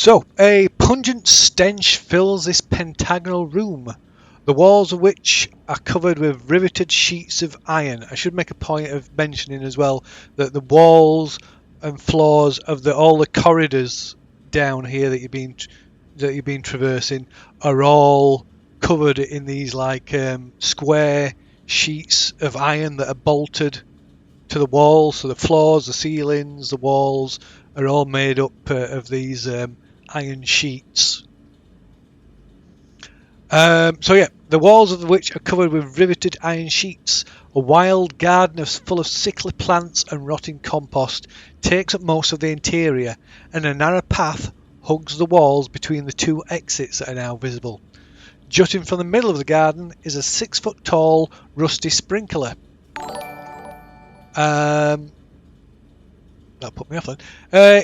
So, a pungent stench fills this pentagonal room, the walls of which are covered with riveted sheets of iron. I should make a point of mentioning as well that the walls and floors of all the corridors down here that you've been traversing are all covered in these like square sheets of iron that are bolted to the walls. So the floors, the ceilings, the walls are all made up of these iron sheets. So yeah, the walls of which are covered with riveted iron sheets. A wild garden full of sickly plants and rotting compost takes up most of the interior, and a narrow path hugs the walls between the two exits that are now visible. Jutting from the middle of the garden is a 6-foot tall rusty sprinkler. That put me off then.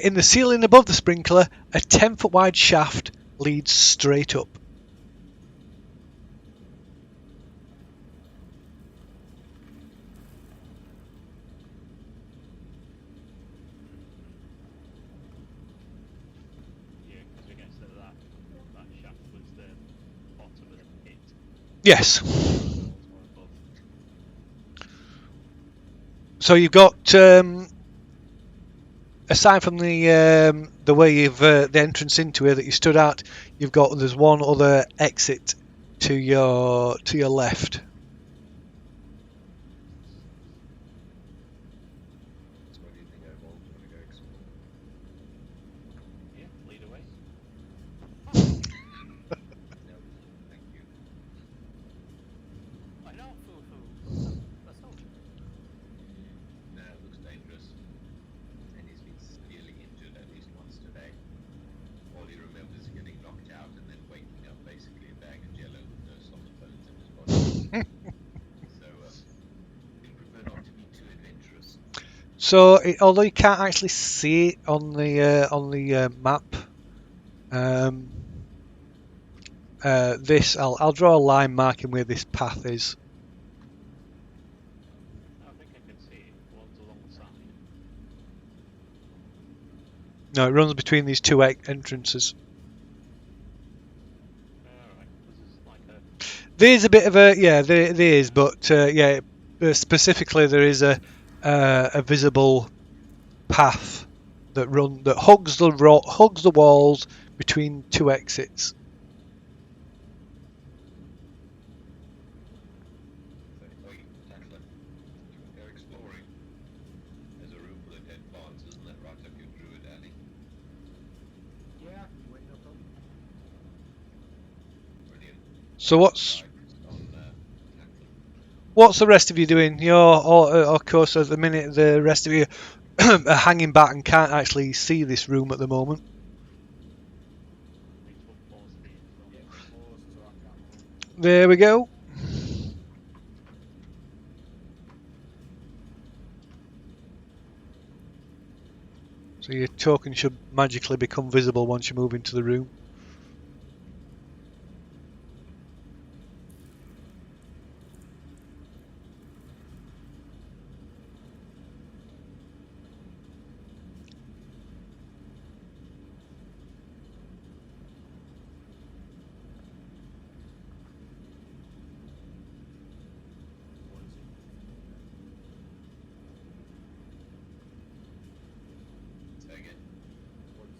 In the ceiling above the sprinkler, a 10-foot wide shaft leads straight up. Yes. So you've got, aside from the way you've the entrance into it that you stood at, there's one other exit to your left. So what do you think I want to go explore? Yeah, lead away. No, thank you. I know, let's hope. No, it looks dangerous. And he's been severely injured at least once today. All he remembers is getting knocked out and then waking up basically a bag of jello with no solid bones in his body. So, we prefer not to be too adventurous. So although you can't actually see it on the map, I'll draw a line marking where this path is. I think I can see it runs along the side. No, it runs between these two entrances. Alright, this is like a... There's a bit of a there is, but yeah, specifically there is a visible path that hugs the walls between two exits. So, oi, Tackler, you want to go exploring? There's a room full of dead plants, isn't that right up your druid alley? Yeah, wait, no problem. Brilliant. So what's On Tackler. what's the rest of you doing? Of course, at the minute the rest of you are hanging back and can't actually see this room at the moment. Need to pause the film. Yeah, pause so I can. There we go. So your token should magically become visible once you move into the room. What is it? Say again. What is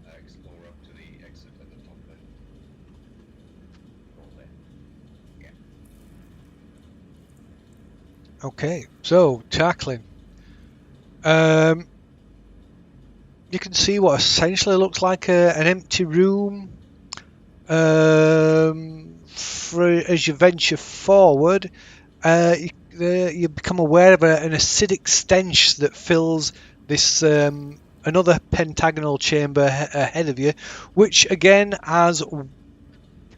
it? Explore up to the exit at the top there. All there. Yeah. Okay, so tackling. You can see what essentially looks like an empty room. As you venture forward, you become aware of an acidic stench that fills this another pentagonal chamber ahead of you, which again has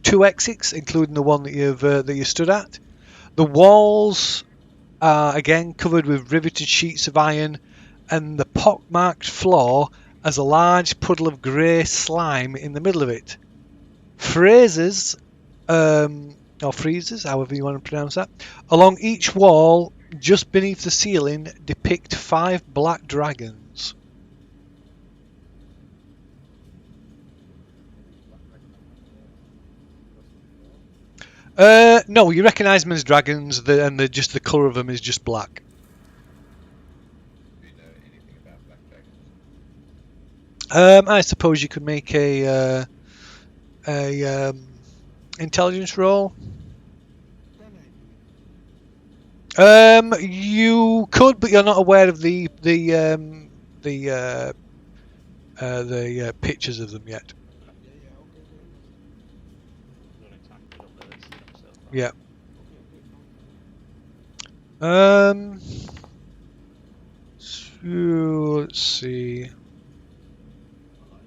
two exits, including the one that you stood at. The walls are again covered with riveted sheets of iron, and the pockmarked floor has a large puddle of grey slime in the middle of it. Phrases, or freezers, however you want to pronounce that, along each wall, just beneath the ceiling, depict 5 black dragons. No, you recognise them as dragons, and just the colour of them is just black. Do you know anything about black dragons? I suppose you could make a intelligence roll. You could, but you're not aware of the pictures of them yet. Yeah, okay, We've only tackled up the list of them so far. Yeah. okay, fine. So, let's see. I like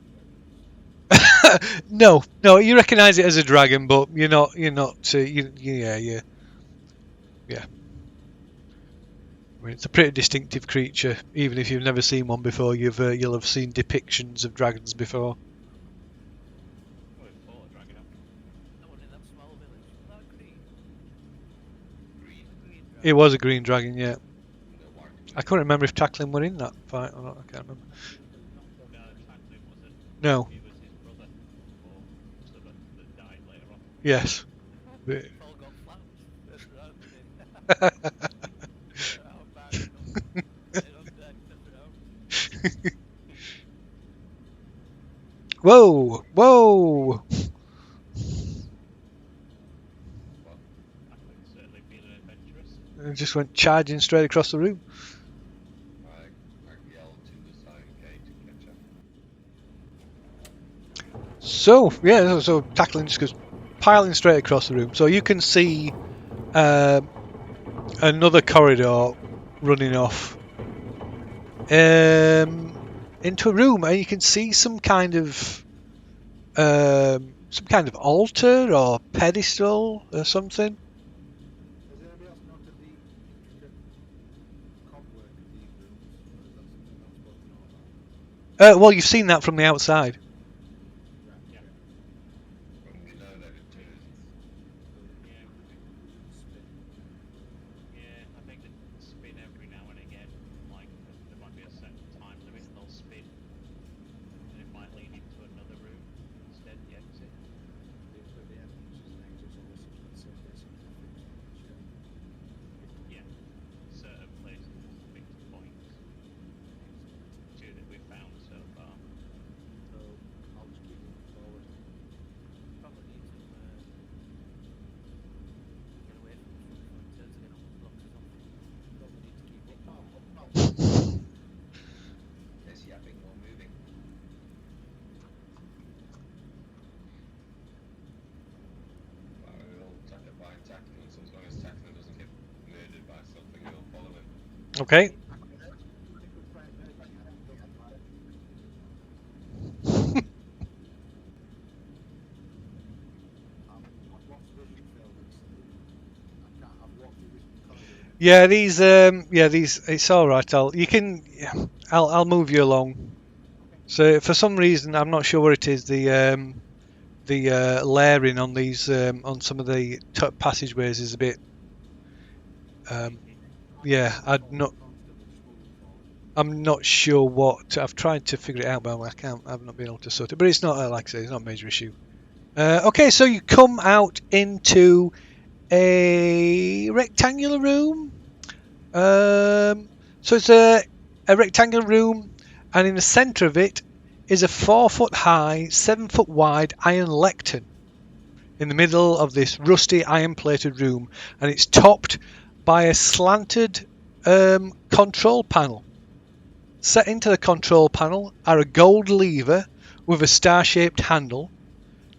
dragons. No, you recognise it as a dragon, but you're not. Yeah. I mean, it's a pretty distinctive creature. Even if you've never seen one before, you'll have seen depictions of dragons before. Oh, we've fought a dragon, haven't we? That one in that small village. Was that green? Green. Green dragon. It was a green dragon, yeah. No white. I can't remember if tackling were in that fight or not. I can't remember. No, Tackling wasn't. No. It was his brother, or so that died later on. Yes. All got flapped. That's right, didn't it? Oh, bad enough. They're undead, that's right. Whoa! Whoa! Tackling's certainly feeling adventurous. It just went charging straight across the room. I yelled to the Silent K to catch up. So yeah, so tackling just goes piling straight across the room. So you can see another corridor running off into a room, and you can see some kind of altar or pedestal or something. Does anybody else notice the intricate cobwork of these rooms? Or is that something I'm supposed to know about? Well, you've seen that from the outside. Right, Yeah. okay. When we know that it turns. Yeah, Spin. yeah. I think they spin every now and again. Like there might be a certain time limit, and they'll spin, and it might lead into another room instead. The exit. But the entrance is an exit, so there's some basic fixed Yeah. Certain places, fixed points. Two that we've found so far. So I'll just keep moving forward. Probably need to get away from the before it turns again on blocks or something. Probably need to keep up now. Less yapping, more moving. Well, we'll tuck it by tackling, so as long as tackling doesn't get murdered by something, we'll follow him. Okay. I've lost vision, Phil. I've walked through this corridor. These. It's all right. I'll move you along. So for some reason, I'm not sure what it is. The layering on these on some of the passageways is a bit. Yeah, I'm not sure what. I've tried to figure it out, but I've not been able to sort it. But it's not like I say, it's not a major issue. Okay, so you come out into a rectangular room. So it's a rectangular room, and in the centre of it is a 4-foot high, 7-foot wide iron lectern in the middle of this rusty iron plated room, and it's topped by a slanted control panel. Set into the control panel are a gold lever with a star-shaped handle,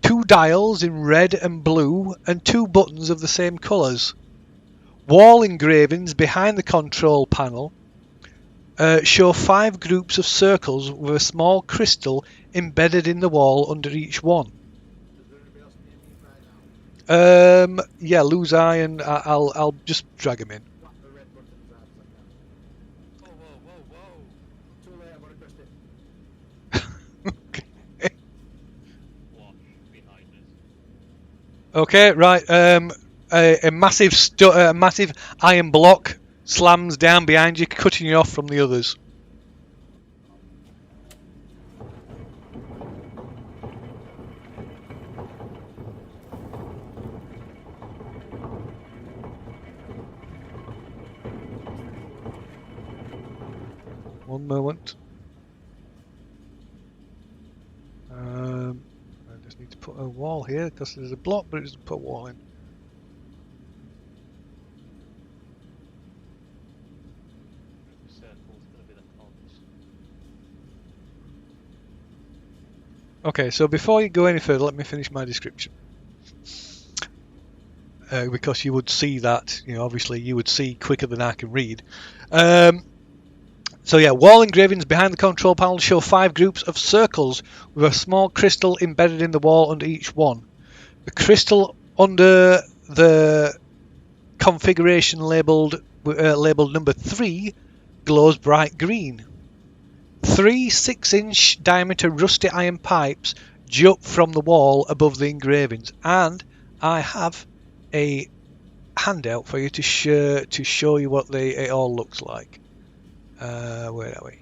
2 dials in red and blue, and 2 buttons of the same colours. Wall engravings behind the control panel show 5 groups of circles with a small crystal embedded in the wall under each one. Is there anybody else near me right now? Yeah, lose eye, and I'll just drag him in. Whack the red button as hard as I can. Whoa. Too late, I've already pressed it. Watch behind us. Okay, right. A massive iron block slams down behind you, cutting you off from the others. One moment. I just need to put a wall here because there's a block, but it doesn't put a wall in. The circle's going to be the closest. Okay, so before you go any further, let me finish my description. Because you would see that, obviously you would see quicker than I can read. So yeah, wall engravings behind the control panel show 5 groups of circles with a small crystal embedded in the wall under each one. The crystal under the configuration labelled number 3 glows bright green. 3 6-inch diameter rusty iron pipes jut from the wall above the engravings, and I have a handout for you to show you what it all looks like. Where are we?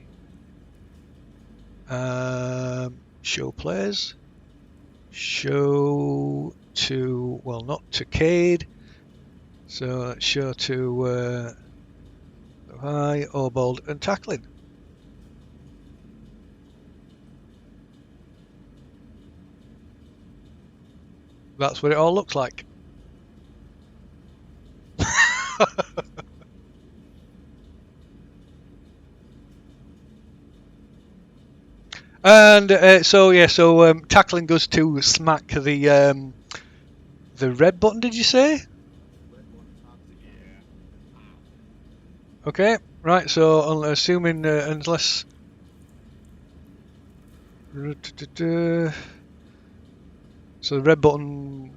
Show players. Show to, well, not to Cade. So let's show to High, Obold, and Tackling. That's what it all looks like. And so Tackling goes to smack the red button. Did you say? Red one, Yeah. Okay, right. So assuming unless. So the red button.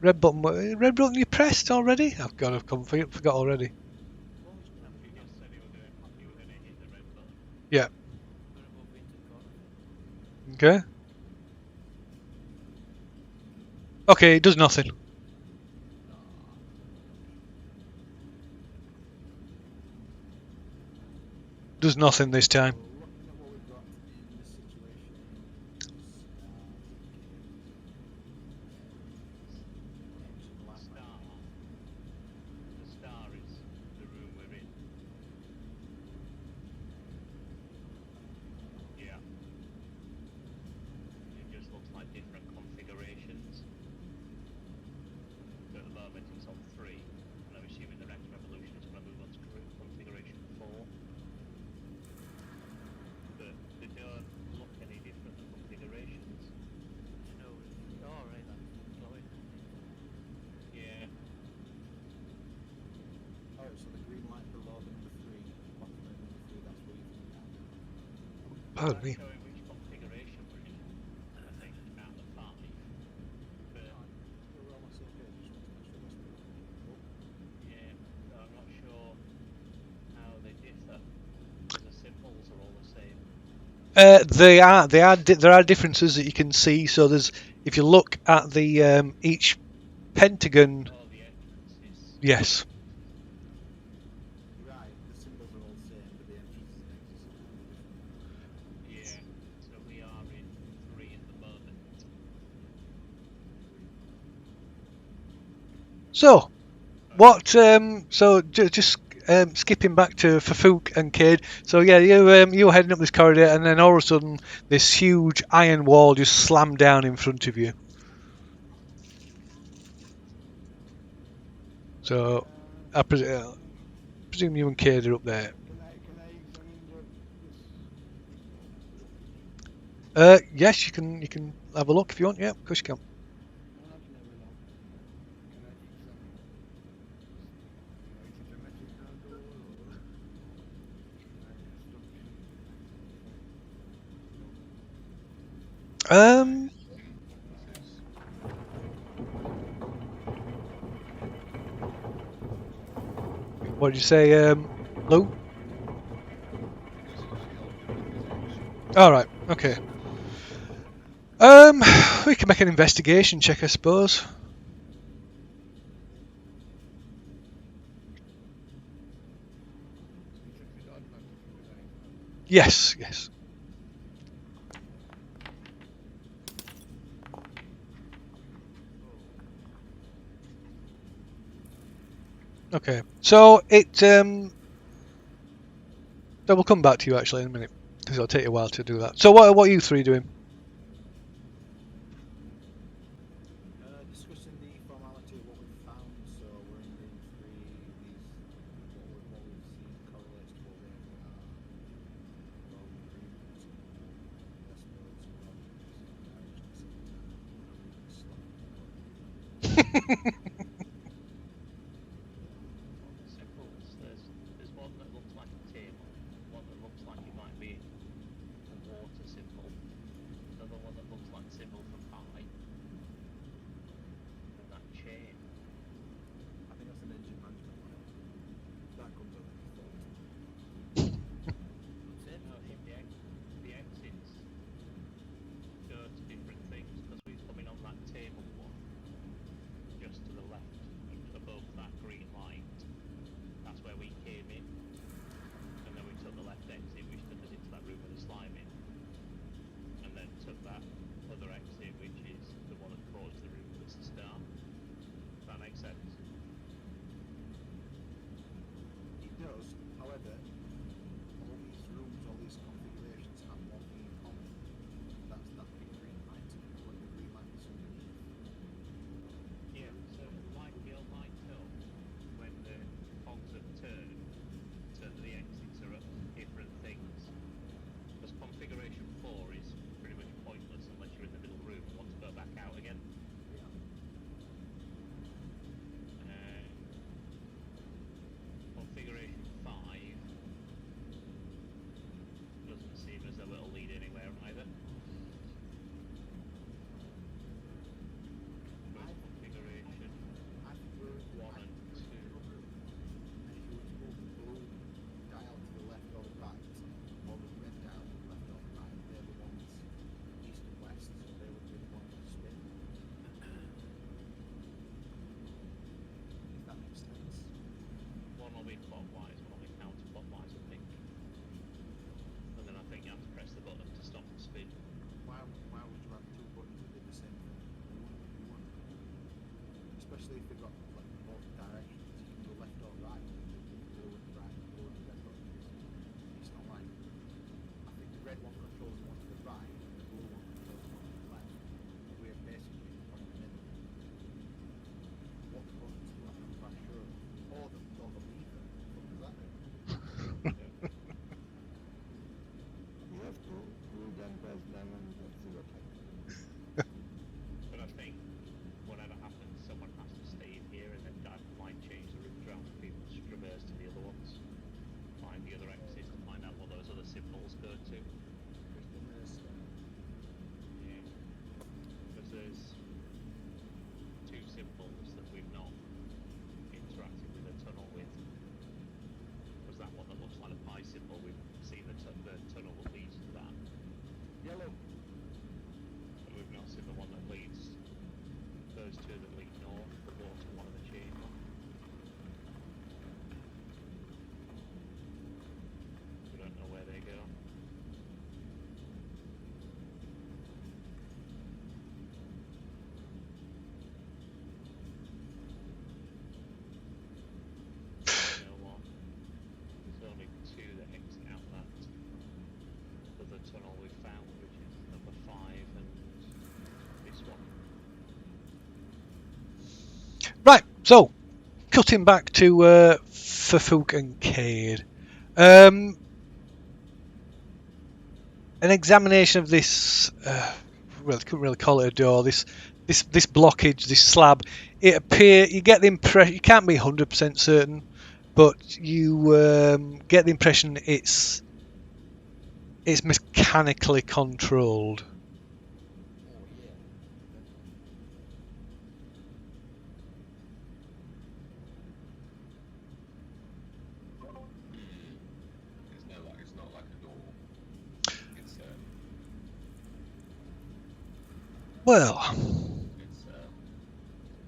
Red button you pressed already? I've forgot already. And you just said you were going to hit the red button. Yeah. We're gonna move into corner. Okay. Okay, it does nothing. Does nothing this time. so looking at what we've got in this situation, The star is the room we're in. Yeah. It just looks like different configurations. At the moment it's on 3, and I'm assuming the next revolution is going to move on to configuration 4. But they don't look any different than configurations. No. Oh, right, that's glowing. Yeah. oh, so the green light below the number 3, bottom of number 3, that's what you're thinking now. Pardon me. That's showing which configuration we're in, I think, out of 5. But So we're almost okay, just want to make sure that's cool. yeah, so I'm not sure how they differ. Because the symbols are all the same. There are differences that you can see. So if you look at the each pentagon, Oh, the entrances. yes. Right, the symbols are all the same, but the entrance and exits are all different. Yeah. So we are in 3 at the moment. So what? Just skipping back to Fafuk and Cade. So yeah, you were heading up this corridor, and then all of a sudden, this huge iron wall just slammed down in front of you. So I presume you and Cade are up there. Can I examine Yes, you can have a look if you want. Yeah, of course you can. no, not in a way now. Can I examine? Is it a magical door or Um, what did you say, Lou? All right, okay. We can make an investigation check, I suppose. Check with advantage because I Yes, yes. Okay. So it I will come back to you actually in a minute because it'll take you a while to do that. So what are you three doing? Discussing the formality of what we've found. So we're in room 3. What we've seen correlates to what we actually are. Well, we agree with it. Yes, no, it's not. Symbols. There's one that looks like a table, one that looks like it might be a water symbol, another one that looks like a symbol for pi, and that chain. I think that's an engine management line. That comes on the default. No, the exits go to different things because we're coming on that table one just to the left above that green light. That's where we came in, and then we took the left exit, which took us into that room with the slime in, and then took that other exit, which is the one that brought us to the room with the star. Does that make sense? It does, however, all these rooms, all these configurations have one thing in common. That's that big green light. When the green light is underneath. Yeah, so like the old light up when the cogs have turned, so the exits are at different things. Because configuration 4 is pretty much pointless unless you're in the middle room and want to go back out again. Configuration 5 doesn't seem as though it'll lead anywhere either. Whereas configuration I think we're 1 and 2. And if you were to move the blue dial to the left or the right, or the red dial to the left or the right, they're the ones east and west, so they would be the ones that spin. If that makes sense. One will be clockwise, one will be counterclockwise, I think. And then I think you have to press the button to stop the spin. Why would you have two buttons that did the same thing? You wouldn't. Especially if they've got like both directions. You can go left or right. Blue and right, blue and red buttons. It's not like I think the red one controls the one to the right and the blue one controls the one to the left. We're basically on the middle. What the buttons do, I'm not quite sure. Or the lever. What does that do? You have to then press them and let's see what happens. But I think whatever happens, someone has to stay in here and then might change the route around for people to traverse to the other ones. Find the other exits to find out what those other symbols go to. Yeah. Because there's two symbols that we've not interacted with the tunnel with. Was that one that looks like a pi symbol? We've seen the tunnel that leads to that. Yellow. But we've not seen the one that leads, those two that lead north, the water one and the chain one. We don't know where they go. You know what? There's only two that exit out that other tunnel we found, which is number 5 and this one. Right. So cutting back to Fafuk and Cade. An examination of this. Well, couldn't really call it a door. This blockage, this slab. You get the impression. You can't be 100% certain, but you get the impression it's mechanically controlled. Oh yeah. It's not like a door. It's Well,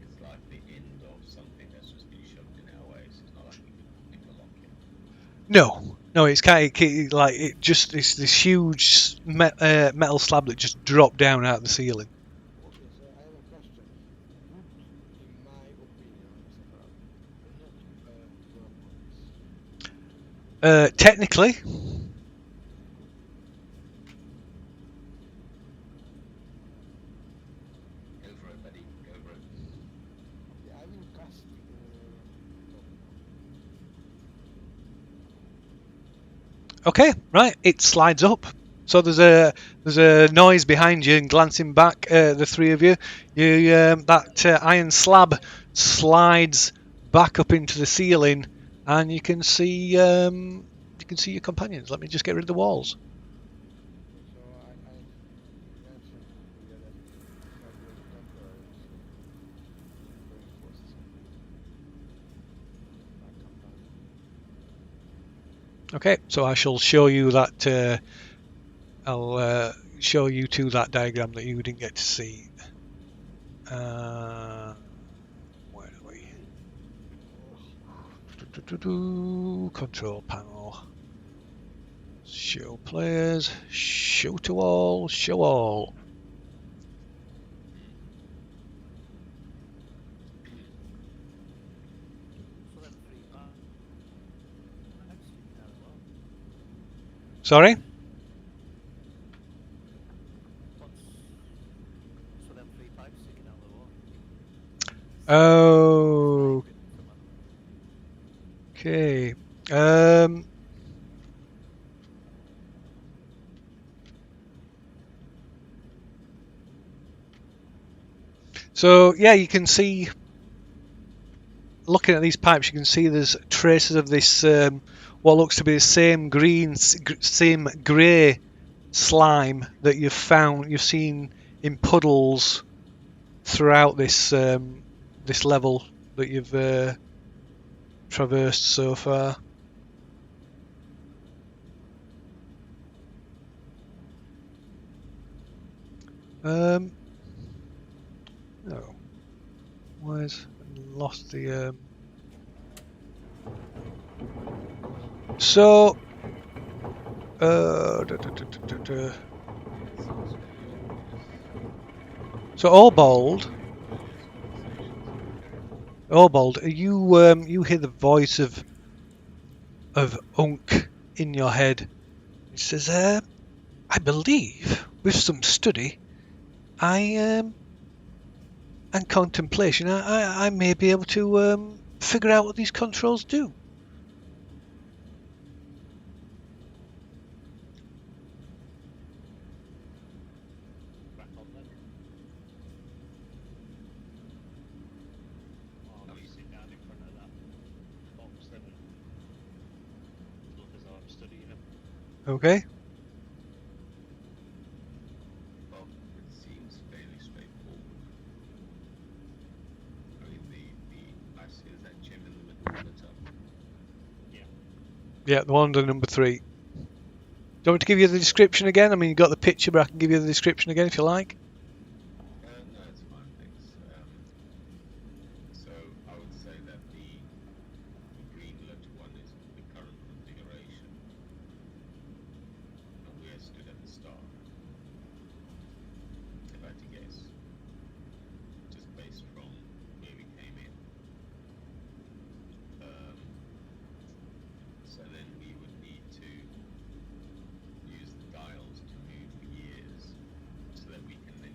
it's like the end of something that's just been shoved in our ways. It's not like we can lock it. no, it's kind of like it's this huge metal slab that just dropped down out of the ceiling. Okay, so I have a question. Would, in my opinion, not Technically, Go for it, buddy. Go for it. Yeah, I will cast okay, right. It slides up. So there's a noise behind you, and glancing back, the three of you, that iron slab slides back up into the ceiling, and you can see your companions. Let me just get rid of the walls. so I mentioned to you that might be a temporary, so reinforce something. I come down. Okay, so I shall show you that. I'll show you to that diagram that you didn't get to see. Where are we? Control panel. Show players. Show to all. Show all. So them three pipes sticking out as well. Sorry? What's so them three pipes sticking out the wall? Oh, Piping some of them. okay. So yeah, you can see, looking at these pipes, you can see there's traces of this what looks to be the same same grey slime that you've seen in puddles throughout this level that you've traversed so far. No, where's lost the so so Orbold, you hear the voice of Unk in your head. It says, I believe with some study, and contemplation, I may be able to figure out what these controls do. Crack on then. I'll just sit down in front of that box then and look as though I'm studying them. Okay. Well, it seems fairly straightforward. I mean, I see is that gem in the middle of the top. Yeah, the one under number 3. Do you want me to give you the description again? I mean, you've got the picture, but I can give you the description again if you like. No, it's fine, thanks. So I would say that the green lit one is the current configuration, and where it stood at the start. If I had to guess, just based from where we came in. So then we would need to use the dials to move gears so that we can then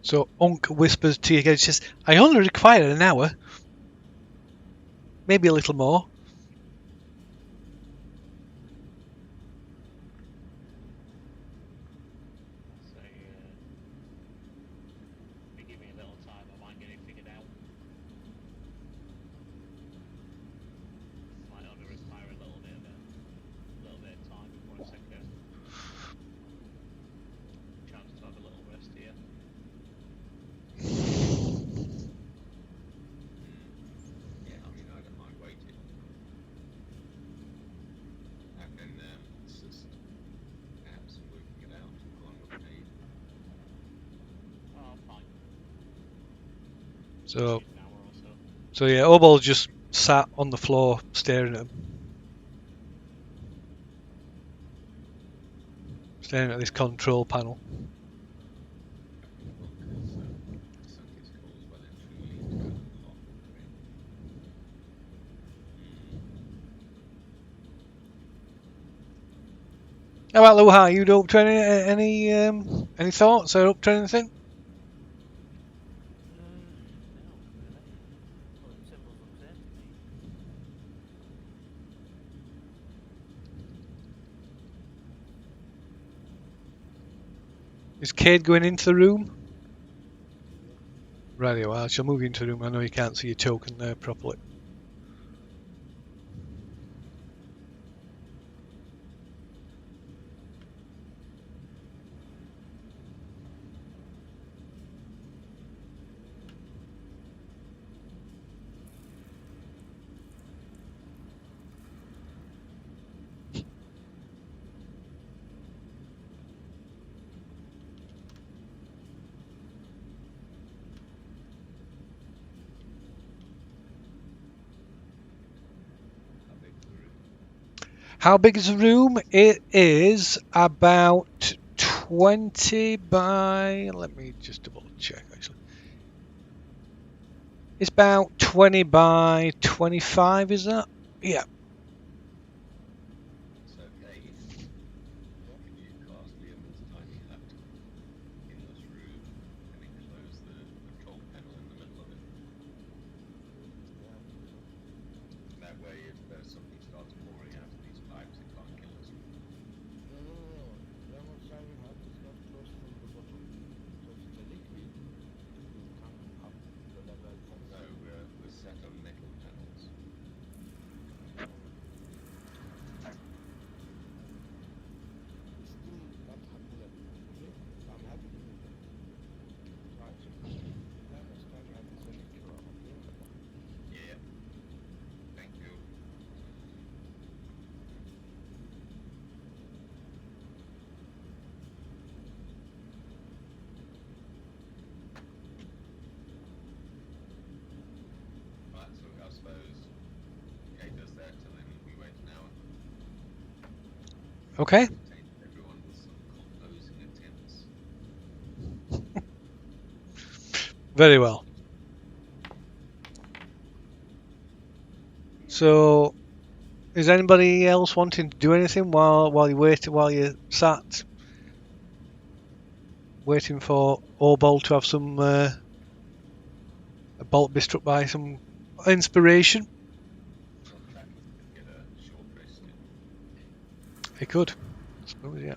So Unk whispers to you again, says, I only require an hour. Maybe a little more. So, if you give me a little time, I might get it figured out. Might only require a little bit of time before I take a chance to have a little rest here. Yeah, I mean, I don't mind waiting. I can assist perhaps in working it out on what we need. Oh, fine. So, An hour or so. so yeah, Obol just sat on the floor staring at him. Staring at this control panel. Unk has sunk his claws well and truly into a hardwood grin. How about Luha? You up to any thoughts or up to anything? No, not really. All them symbols look the same to me. Is Cade going into the room? Yeah. Right, well, I shall move you into the room. I know you can't see your token there properly. How big is the room? How big is the room? It is about 20 by... Let me just double check, actually. It's about 20 by 25, is that? Yeah. So, Cade, Yeah. can you cast Leomund's tiny hut in this room and enclose the control panel in the middle of it? Yeah, I think so. That way, if something starts pouring out of these pipes, it can't kill us. No, no, no, no. Lemon Simon Hut is not close from the bottom. So if it's a liquid, it will come up the level of... No, we're set on metal panels. It's still not happy level. Okay? So I'm happy to move it. So actually, Lemon Simon Hut is a liquid, okay? Yeah. Thank you. Right, so I suppose Kate does that, and then we wait an hour. Okay. Entertain everyone with some composing attempts. Very well. So, is anybody else wanting to do anything while you wait, while you sat waiting for Obol to have some a bolt be struck by some inspiration? Well, Trackers could get a short rest in. He could, I suppose, yeah.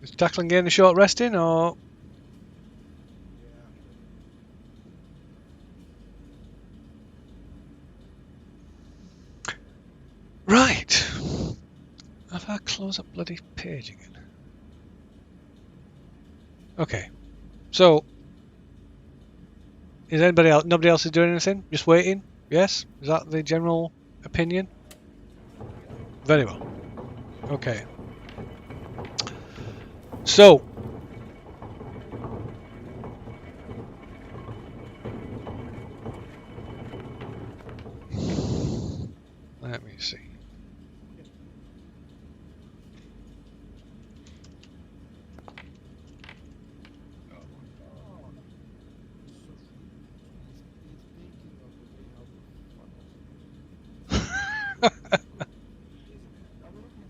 Is Tackling getting a short rest in, or Yeah, sure. right? Have I closed that bloody page again? Okay, so is anybody else? Nobody else is doing anything? Just waiting? Yes? Is that the general opinion? Very well. Okay. So, let me see. Oh my god. So, He's thinking of the way how to fuck us. isn't it? I'm looking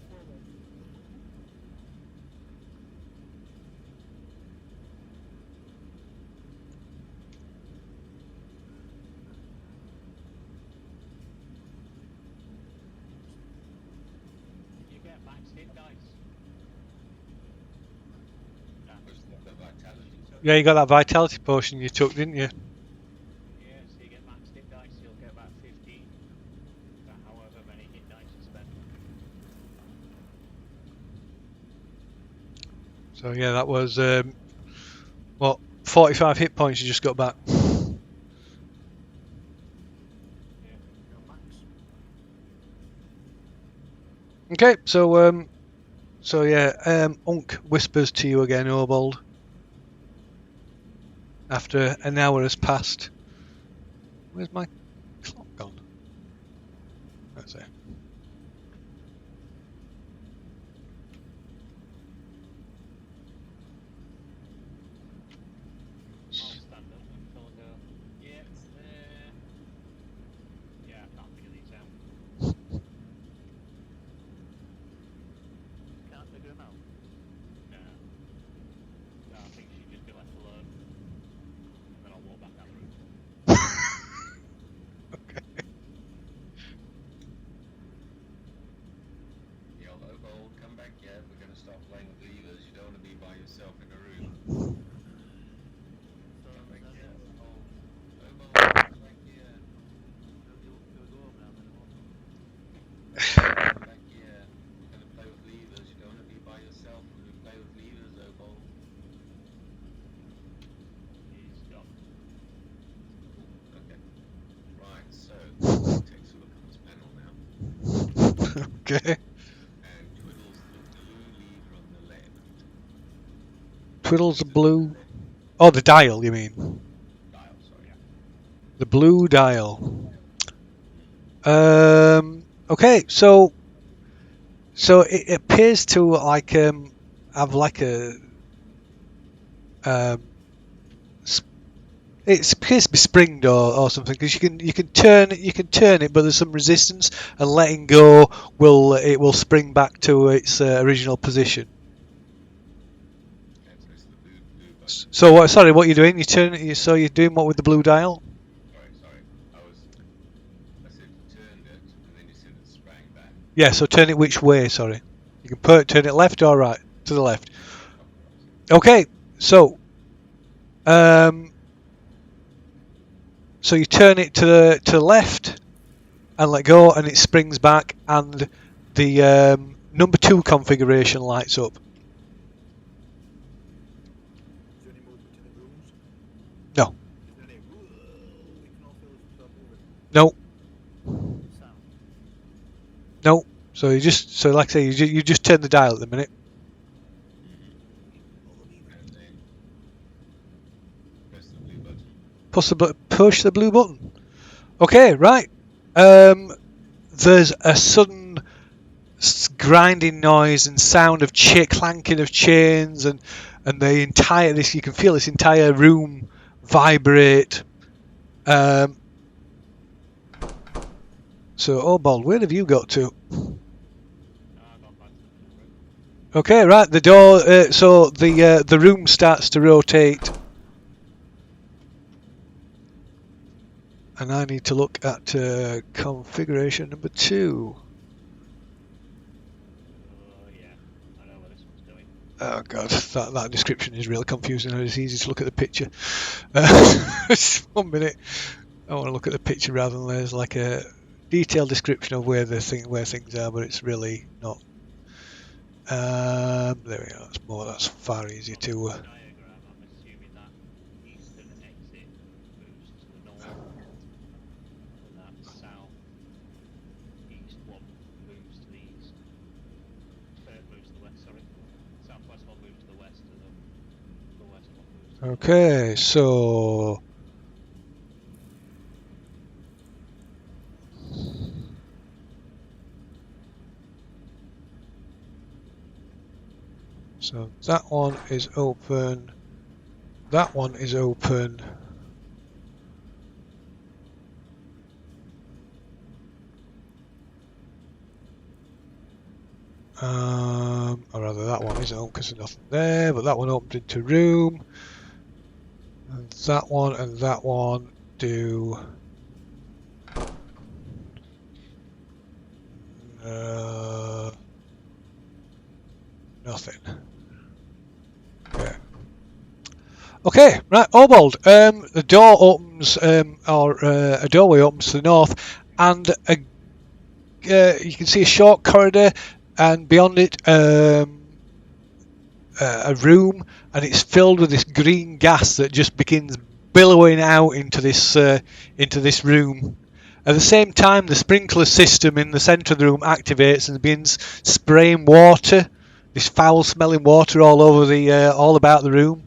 max hit dice. Where's the vitality? Yeah, you got that vitality potion you took, didn't you? Yeah, so you get max hit dice, you'll get about 15 for however many hit dice you spend. So yeah, that was what 45 hit points you just got back. Yeah. Now, Max, Okay, so yeah, Unk whispers to you again, Obold. After an hour has passed. Where's my clock gone? That's it. I'll stand up and Phil will go, yeah, yeah, I can't figure these out. Can't figure them out? No. No, I think she'd just be left alone. And then I'll walk back out the room. Yell, Obold, come back yet. We're going to start playing with levers. You don't want to be by yourself in a room. So, Come back that's here. it. Obold, come back here. Go over now then. Come back here. We're going to play with levers. You don't want to be by yourself when we play with levers, Obold. He's gone. Okay. Right, so takes a look at this panel now Okay. and twiddles the blue lever on the left. Twiddles the blue. Oh, the dial, you mean? Dial, sorry. The blue dial. Okay, so it appears to like have like a it appears to be springed or something because you can turn it, but there's some resistance, and letting go will spring back to its original position. Okay, press the blue button. So what? Sorry, what you're doing? So you're doing what with the blue dial? Sorry. I said you turned it, and then you said it sprang back. Yeah. So turn it which way? Sorry. You can turn it left or right. To the left. Okay. So so you turn it to the left and let go, and it springs back, and the number 2 configuration lights up. is there any movement in the rooms? No. Is there any? We can all feel it stop moving. No. Sound. No. So like I say, you just turn the dial at the minute. All the levers. And then press the blue button. Push the blue button. Okay, right. There's a sudden grinding noise and sound of clanking of chains, and the entire you can feel this entire room vibrate. So, Obald, where have you got to? I've gone back to the blue room. Okay, right. The door. So the room starts to rotate, and I need to look at configuration number 2. Oh yeah, I know where this one's going. Oh god, that description is really confusing. It's easy to look at the picture. Just 1 minute. I want to look at the picture rather than there's like a detailed description of where things are, but it's really not. There we go. That's far easier On to. the diagram, I'm assuming that eastern exit moves to the north, and that south east one moves to the east. Moves to the west. Sorry, southwest one moves to the west, and the west one moves to the north. Okay, so. So that one is open. That one is open. Or rather, that one isn't open because there's nothing there. But that one opens into room. And that one do. Nothing. Yeah. Okay, right, Obold. The door opens, a doorway opens to the north, and you can see a short corridor, and beyond it, a room, and it's filled with this green gas that just begins billowing out into this room. At the same time, the sprinkler system in the centre of the room activates and begins spraying water, this foul-smelling water all about the room,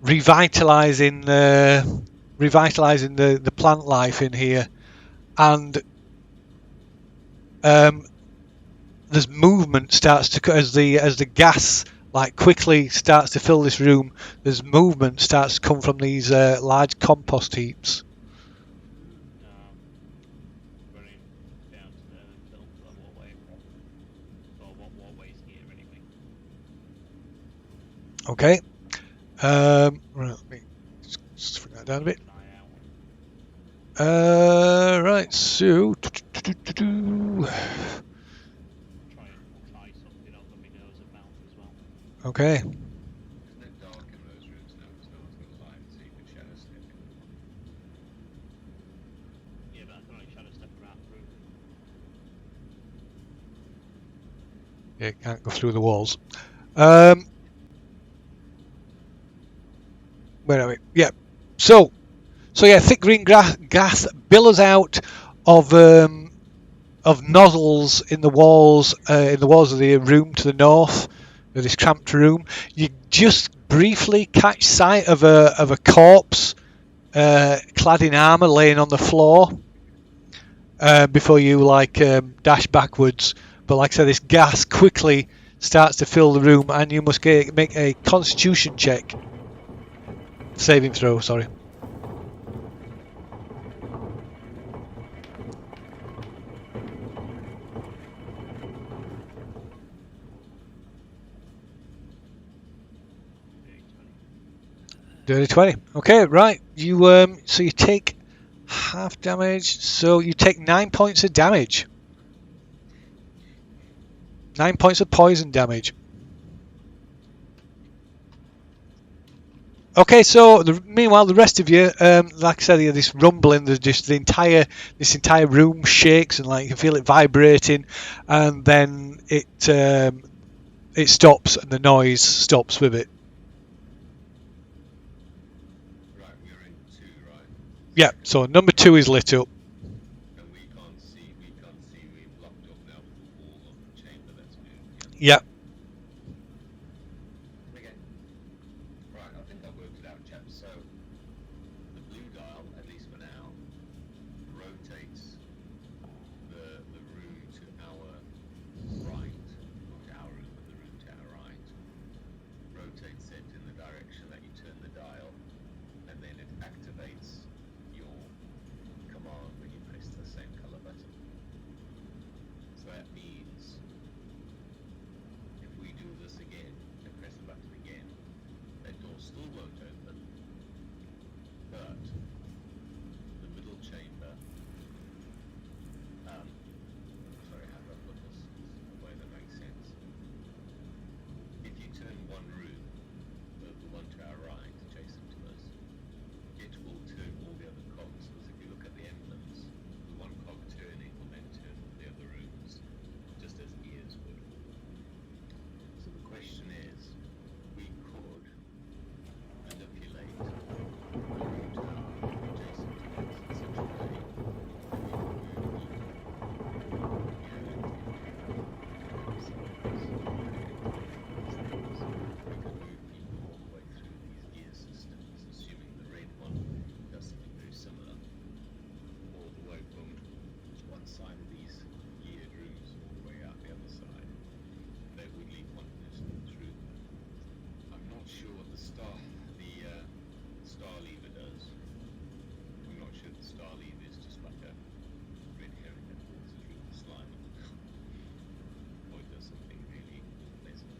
revitalising the plant life in here, and there's movement starts to as the gas like quickly starts to fill this room. There's movement starts to come from these large compost heaps. Running down to the film that walkway. Or what walkway's here anyway. Okay. Right, let me just bring that down a bit. Keep an eye out. Right, so Try and tie something up on my nose and mouth as well. okay. Isn't it dark in those rooms now because no one's got a light so you can shadow step in? Yeah, but I can only shadow step around the room. Yeah, can't go through the walls. Where are we? Yeah. So yeah, thick green gas billows out of nozzles in the walls of the room to the north of this cramped room. You just briefly catch sight of a corpse clad in armour laying on the floor before you dash backwards. But like I said, this gas quickly starts to fill the room, and you must make a Constitution check. Saving throw, sorry. Dirty 20. Okay, right. You so you take half damage. So you take 9 points of damage. 9 points of poison damage. Okay, so meanwhile, the rest of you, like I said, you this rumbling, this entire room shakes, and like you can feel it vibrating, and then it stops, and the noise stops with it. Right, we're in 2, right? Yeah. So number 2 is lit up. And we can't see, we've blocked up now with the wall of the chamber that's moved. Yeah. Okay. Right, I think I've worked it out, chaps. So, the blue dial, at least for now, rotates the room to our right, not our room, but the room to our right. Rotates it in the direction that you turn the dial, and then it activates your command when you press the same color button. So that means if we do this again and press the button again, that door still won't open, but the middle chamber, sorry, how do I put this in a way that makes sense? If you turn one room, the one to our right, adjacent to us, it will turn all the other cogs, because if you look at the emblems, the one cog turning will then turn all the other rooms, just as ears would. So the question is, we could manipulate the room tower adjacent to us in such a way that we can move people all the way through these gear systems, assuming the red one does something very similar, all the way from one side of these geared rooms all the way out the other side. They would leave one person through. I'm not sure what the star lever does. I'm not sure the star lever is just like a red herring that walks through the slime, or it does something really pleasant.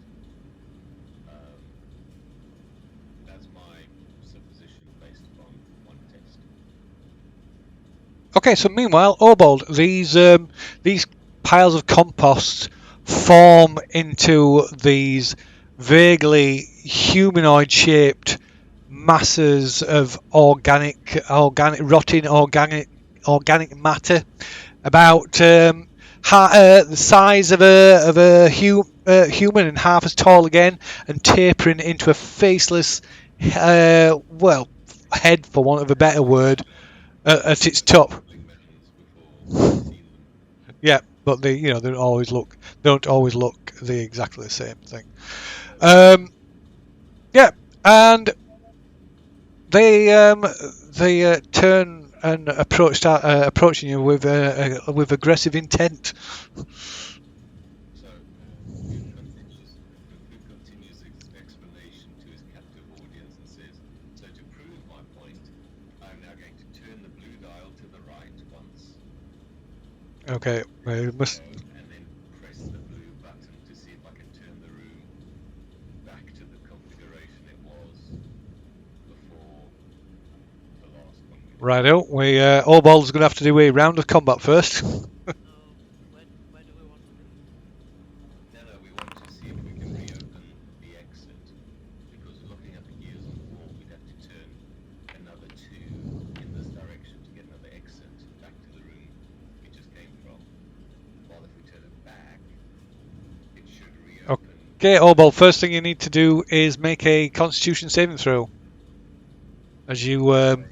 That's my supposition based upon one test. Okay, so meanwhile, Obold, these piles of compost form into these vaguely humanoid-shaped masses of organic matter, about the size of human and half as tall again, and tapering into a faceless, head, for want of a better word, at its top. Sampling methods before we've seen them. Yeah, but they don't always look the exactly the same thing. Yeah, and they turn and start approaching you with aggressive intent. So Luke continues his explanation to his captive audience and says, "So to prove my point, I'm now going to turn the blue dial to the right once, Okay, we must. and then press the blue button to see if I can turn the room back to the configuration it was before the last one." Righto, Orbald's going to have to do a round of combat first. So, where do we want to be? No, we want to see if we can reopen the exit, because looking at the gears on the wall, we'd have to turn another 2 in this direction to get another exit back to the room we just came from. While if we turn it back, it should reopen. Okay, Orbald, first thing you need to do is make a Constitution saving throw. As you We can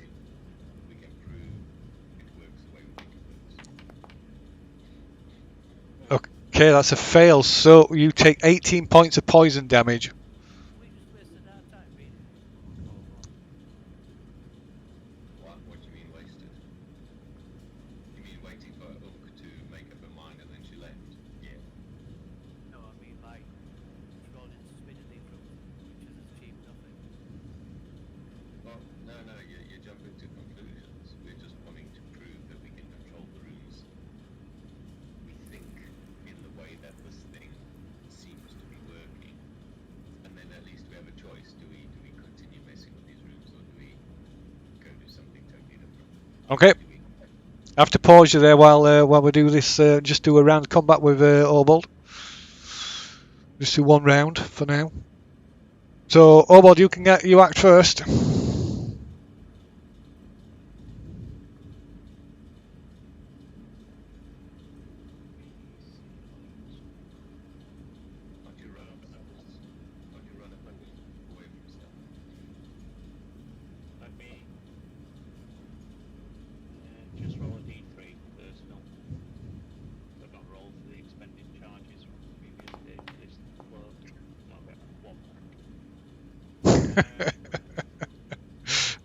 prove it works the way we think it works. okay, that's a fail. So you take 18 points of poison damage. We just wasted our time reading it. What do you mean wasted? You mean waiting for Ook to make up her mind and then she left? Yeah. No, I mean like thrown into spinning from which has achieved nothing. Well, no, you jump into conclusions. We're just wanting to prove that we can control the rooms. We think in the way that this thing seems to be working, and then at least we have a choice. Do we continue messing with these rooms, or do we go do something totally different? Okay, Do we, I have to pause you there while we do this. Just do a round of combat with Orbald. Just do one round for now. So Orbald, you act first. can't you run up the walls? Can't you run up the walls away from stuff? Let me just roll a d3 personal. I've not rolled for the expended charges from previous days of this work. I'll get 1 back.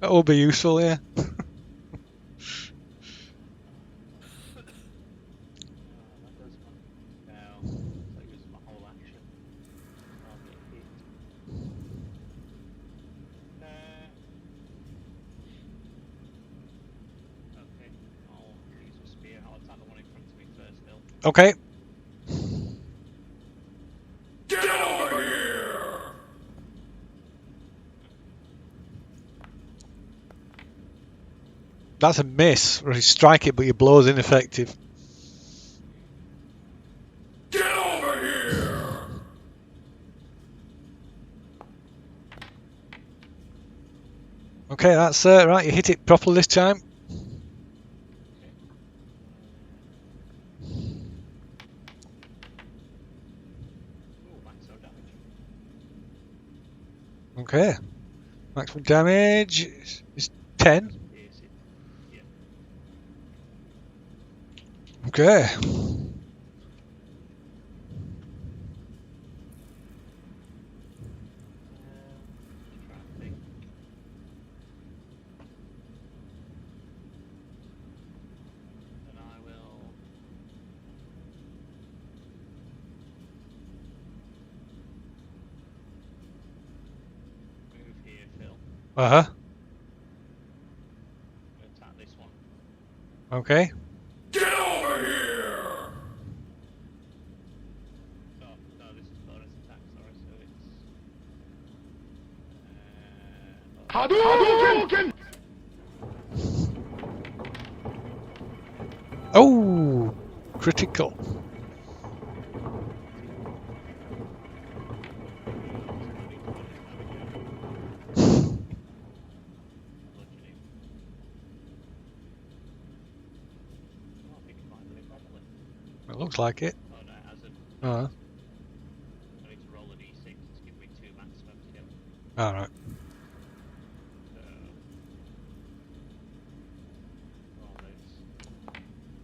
That will be useful, yeah. That does one. Now, so use my whole action. I'll get hit. Okay, I'll use a spear. I'll attack the one in front of me first, Bill. Okay. That's a miss. Or you strike it, but your blow is ineffective. Okay, that's right. You hit it properly this time. Ooh, max no damage. Okay. Maximum damage is 10. Yes, it. Yeah. Okay. Trying to think. And I will. Move here, Phil. Uh-huh. Attack this one. Okay. Oh, no, this is bonus attack, sorry, so it's... Oh! Critical. looks like it. Oh no, it hasn't. Oh, I need to roll a d6 to give me 2 maximum skill. alright. So, roll this.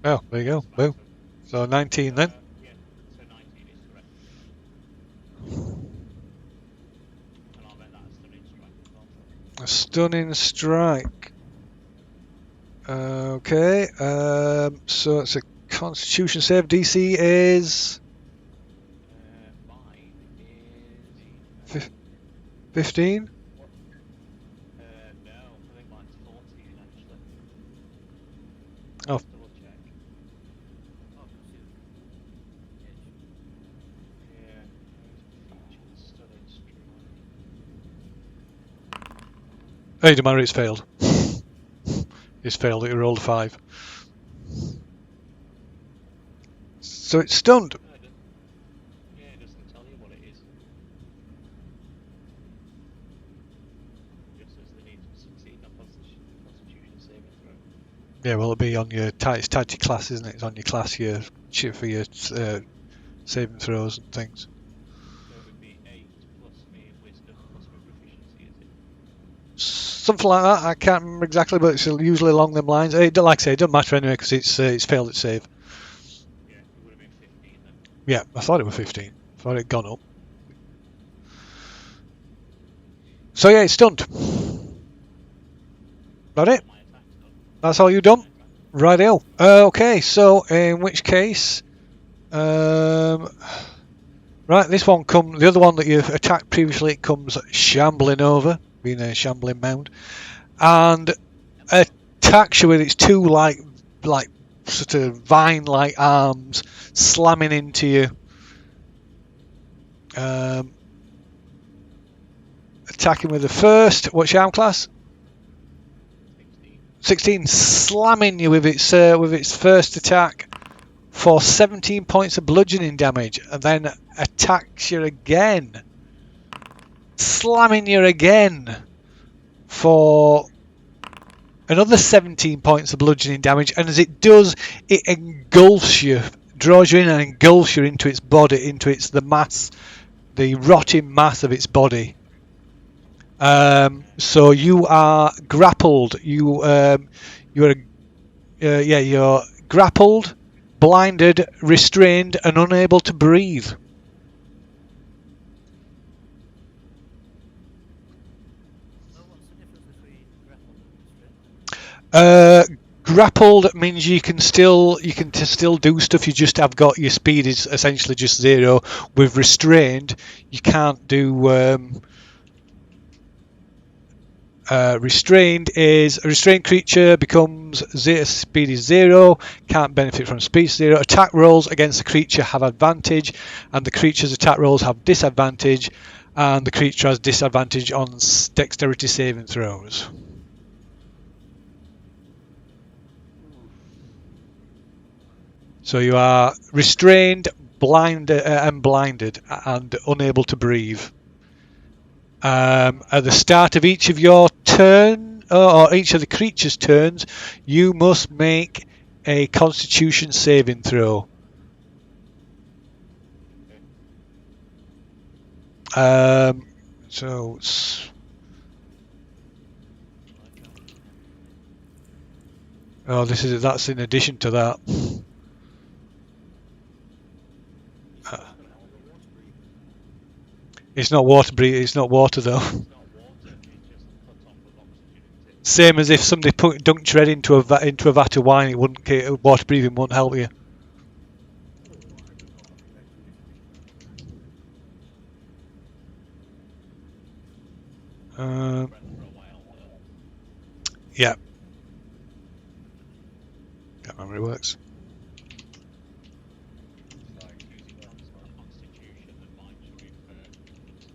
Oh, there you go. That's Boom. maximum. So 19 then. Yeah, so 19 is correct. And I'll bet that a stunning strike as well. A stunning strike. Okay. So it's a Constitution save. DC is Mine is... 15. no, I think mine's 14 actually. Oh. Double check. Oh, consider. Yeah, featured stunning strike. Hey, Damari, it's failed. It's failed. It rolled a 5. So it's stunned. No, it doesn't. Yeah, it doesn't tell you what it is. Just says they need to succeed on Constitution saving throw. Yeah, well, it'll be on your it's tied to your class, isn't it? It's on your class, your chip for your saving throws and things. So it would be 8 plus me wisdom plus my proficiency, is it? Something like that. I can't remember exactly, but it's usually along them lines. Like I say, it doesn't matter anyway because it's failed its save. Yeah, it would have been 15 then. Yeah, I thought it was 15. I thought it had gone up. So yeah, it's stunned. That it? My attack's done. That's all you done? Rightio. Okay, so in which case, right, this one the other one that you've attacked previously, it comes shambling over, being a shambling mound, and attacks you with its 2 like sort of vine-like arms, slamming into you. Attacking with the first. What's your arm class? 16, slamming you with its first attack for 17 points of bludgeoning damage, and then attacks you again, slamming you again for another 17 points of bludgeoning damage. And as it does, it engulfs you, draws you in and engulfs you into its body, into the mass, the rotting mass of its body. So you are grappled. You're grappled, blinded, restrained, and unable to breathe. Well, what's the difference between grappled and restrained? Grappled means you can still do stuff. You just have got your speed is essentially just 0. With restrained, you can't do. Restrained is a restrained creature becomes 0, speed is 0, can't benefit from speed 0. Attack rolls against the creature have advantage, and the creature's attack rolls have disadvantage, and the creature has disadvantage on dexterity saving throws. So you are restrained, blinded, and unable to breathe. At the start of each of your turn, or each of the creature's turns, you must make a Constitution saving throw. So that's in addition to that. It's not water breathing. It's not water though. It's not water, it's just cut off with oxygen, isn't it? Same as if somebody dunked your head into a vat of wine, it wouldn't. Water breathing won't help you. Breath for a while, though. Yeah. Can't remember how it works. It's like losing Well, it's not Constitution that might you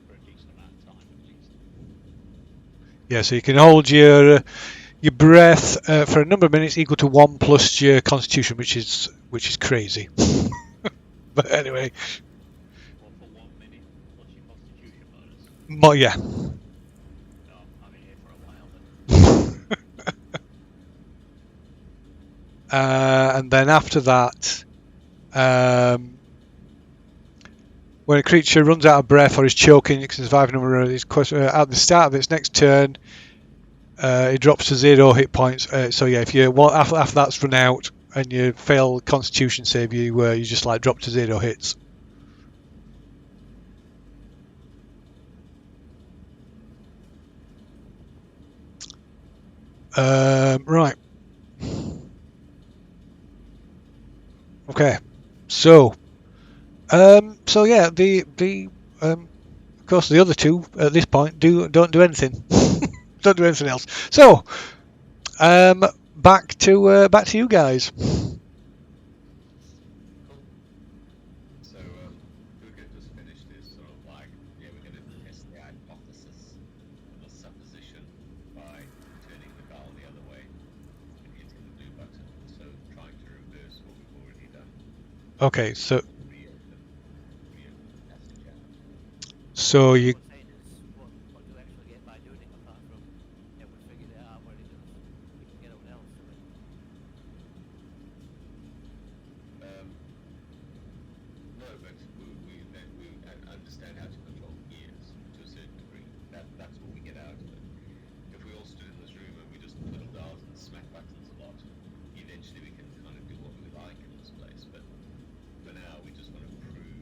for a decent amount of time at least. Yeah, so you can hold your breath for a number of minutes equal to 1 plus your Constitution, which is crazy. But anyway, Or for 1 minute plus your Constitution bonus. yeah. No, I'm in here for a while then. And then after that, When a creature runs out of breath or is choking, it can survive a number of at the start of its next turn. It drops to 0 hit points. So yeah, if you after that's run out and you fail Constitution save, you just like drop to 0 hits. Right. Okay. So yeah, of course the other two at this point don't do anything. Don't do anything else. So back to you guys. Cool. So Uga just finished his sort of like, yeah, we're going to test the hypothesis of a supposition by turning the dial the other way and hitting the blue button. So trying to reverse what we've already done. Okay, so Reopen the passage out. so you What I'm saying is, what do we actually get by doing it apart from, yeah, we figured it out what it does. We can get everyone else to it. No, but we understand how to control gears to a certain degree. That's what we get out of it. If we all stood in this room and we just twiddle dials and smack buttons a lot, eventually we can kind of do what we like in this place. But for now, we just want to prove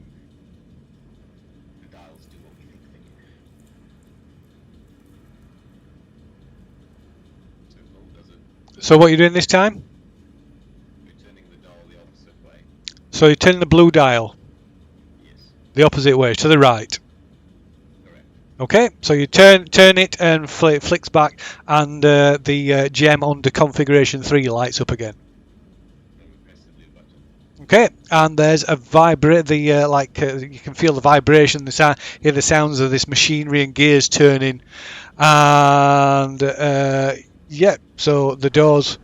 the dials do what we think they do. So Phil does it. so what are you doing this time? We're turning the dial the opposite way. So you're turning the blue dial Yes, the opposite way to the right. correct. Okay, so you turn it and it flicks back, and the gem under configuration 3 lights up again. Then we press the blue button. Okay, and there's a vibrate. You can feel the vibration, hear the sounds of this machinery and gears turning, and yeah. So the doors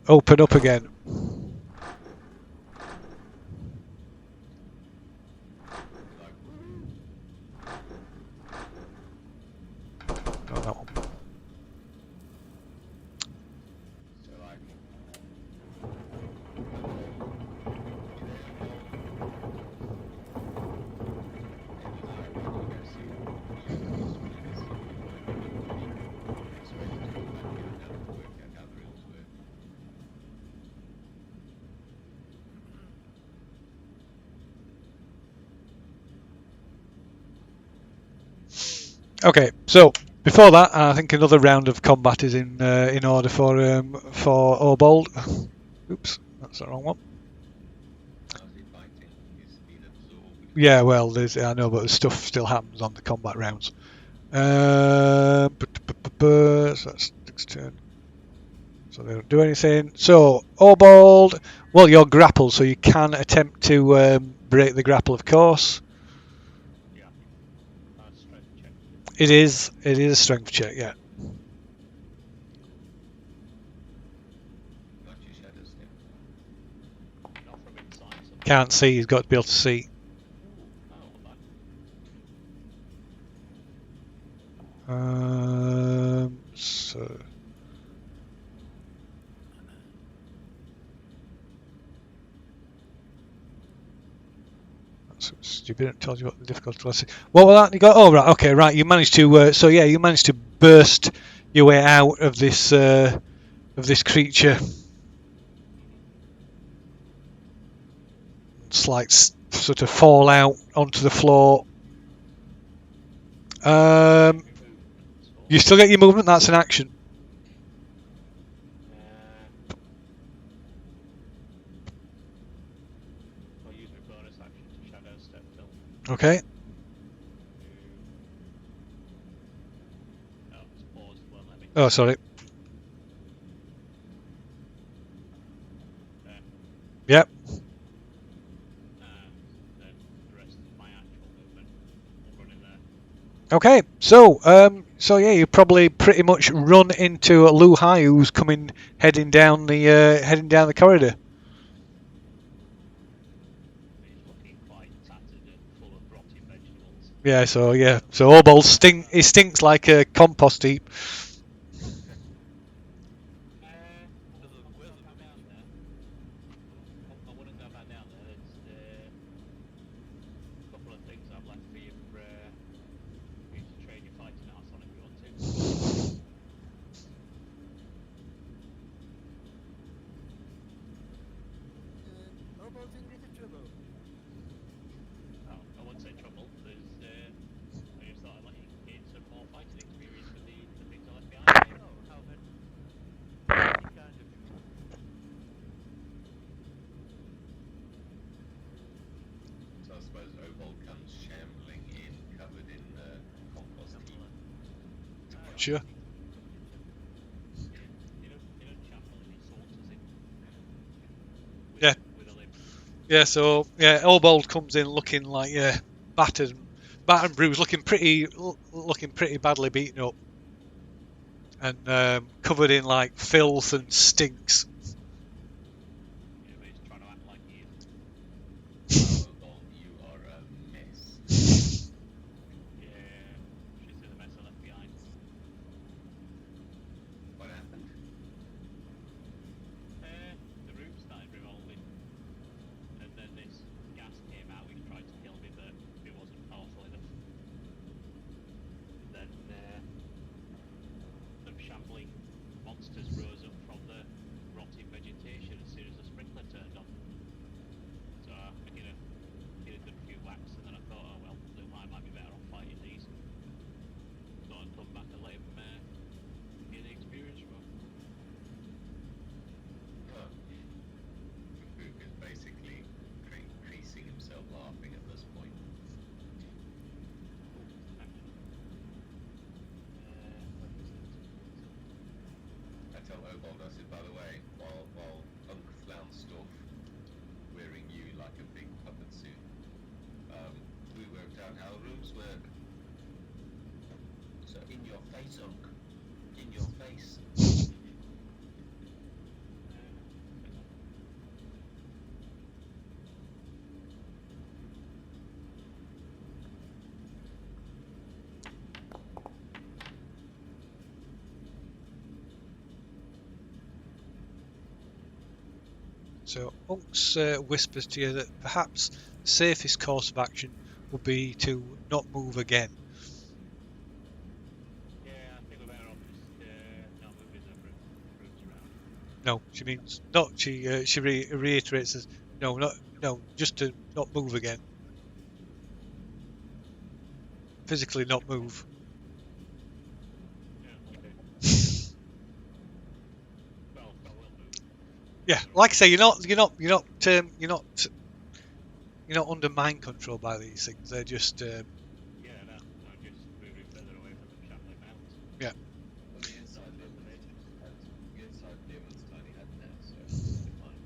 open up again. Like, woo! Oh, that one. So like, Okay, so before that, I think another round of combat is in order for Obold. Oops, that's the wrong one. Yeah, well, I know, but the stuff still happens on the combat rounds. So that's next turn. So they don't do anything. So Obold, well, you're grappled, so you can attempt to break the grapple, of course. Yeah. Strength check. It is a strength check, yeah. Not from inside. So Can't see. He's got to be able to see. oh, not So that's stupid. It tells you what the difficulty was. What was that? You got? Oh right, okay, right. You managed to. So yeah, you managed to burst your way out of this creature. It's like sort of fall out onto the floor. movement. You still get your movement. That's an action. I'll use my bonus action to shadow step Phil. Okay. Oh, it's paused. Won't let me. Oh, sorry. There. Yep. And then the rest of my actual movement will run in there. Okay. So yeah, you probably pretty much run into Lu Hai, who's heading down the corridor. He's looking quite tattered and full of rotting vegetables. Yeah. So Obold stinks like a compost heap. Where's the mummy in there? Sure. In a chapel, he sorts us in. With, Yeah. With a limp. Yeah, so yeah, Obold comes in looking like battered and bruised, looking pretty badly beaten up, and covered in like filth and stinks. Yeah, but he's trying to act like he is. Wow, Ogold, you are a mess. Yeah, she's in the mess I left behind. What happened? The room started revolving, and then this gas came out which tried to kill me, but it wasn't powerful enough. Then some shambling monsters rose up from the rotting vegetation as soon as the sprinkler turned on. So I did a good few whacks, and then I thought, oh well, I might be better off fighting these. So I'd come back and let him get the experience from. Huh. Fook is basically creasing himself laughing at this point. I tell Obold, I said, by the way, while Unk flounced off wearing you like a big puppet suit, we worked out how rooms work. So in your face, Unk. In your face. So Unks whispers to you that perhaps the safest course of action would be to not move again. Yeah, I think we're better off just not moving the rooms around. No, she means not. She reiterates as no, just to not move again. Physically not move. Yeah, okay. Well, I will move. Yeah, like I say, you're not under mind control by these things. They're just Yeah, no, I'm just moving further away from the shambling mounds. yeah. Well, the inside demon's tiny head now, so you're fine.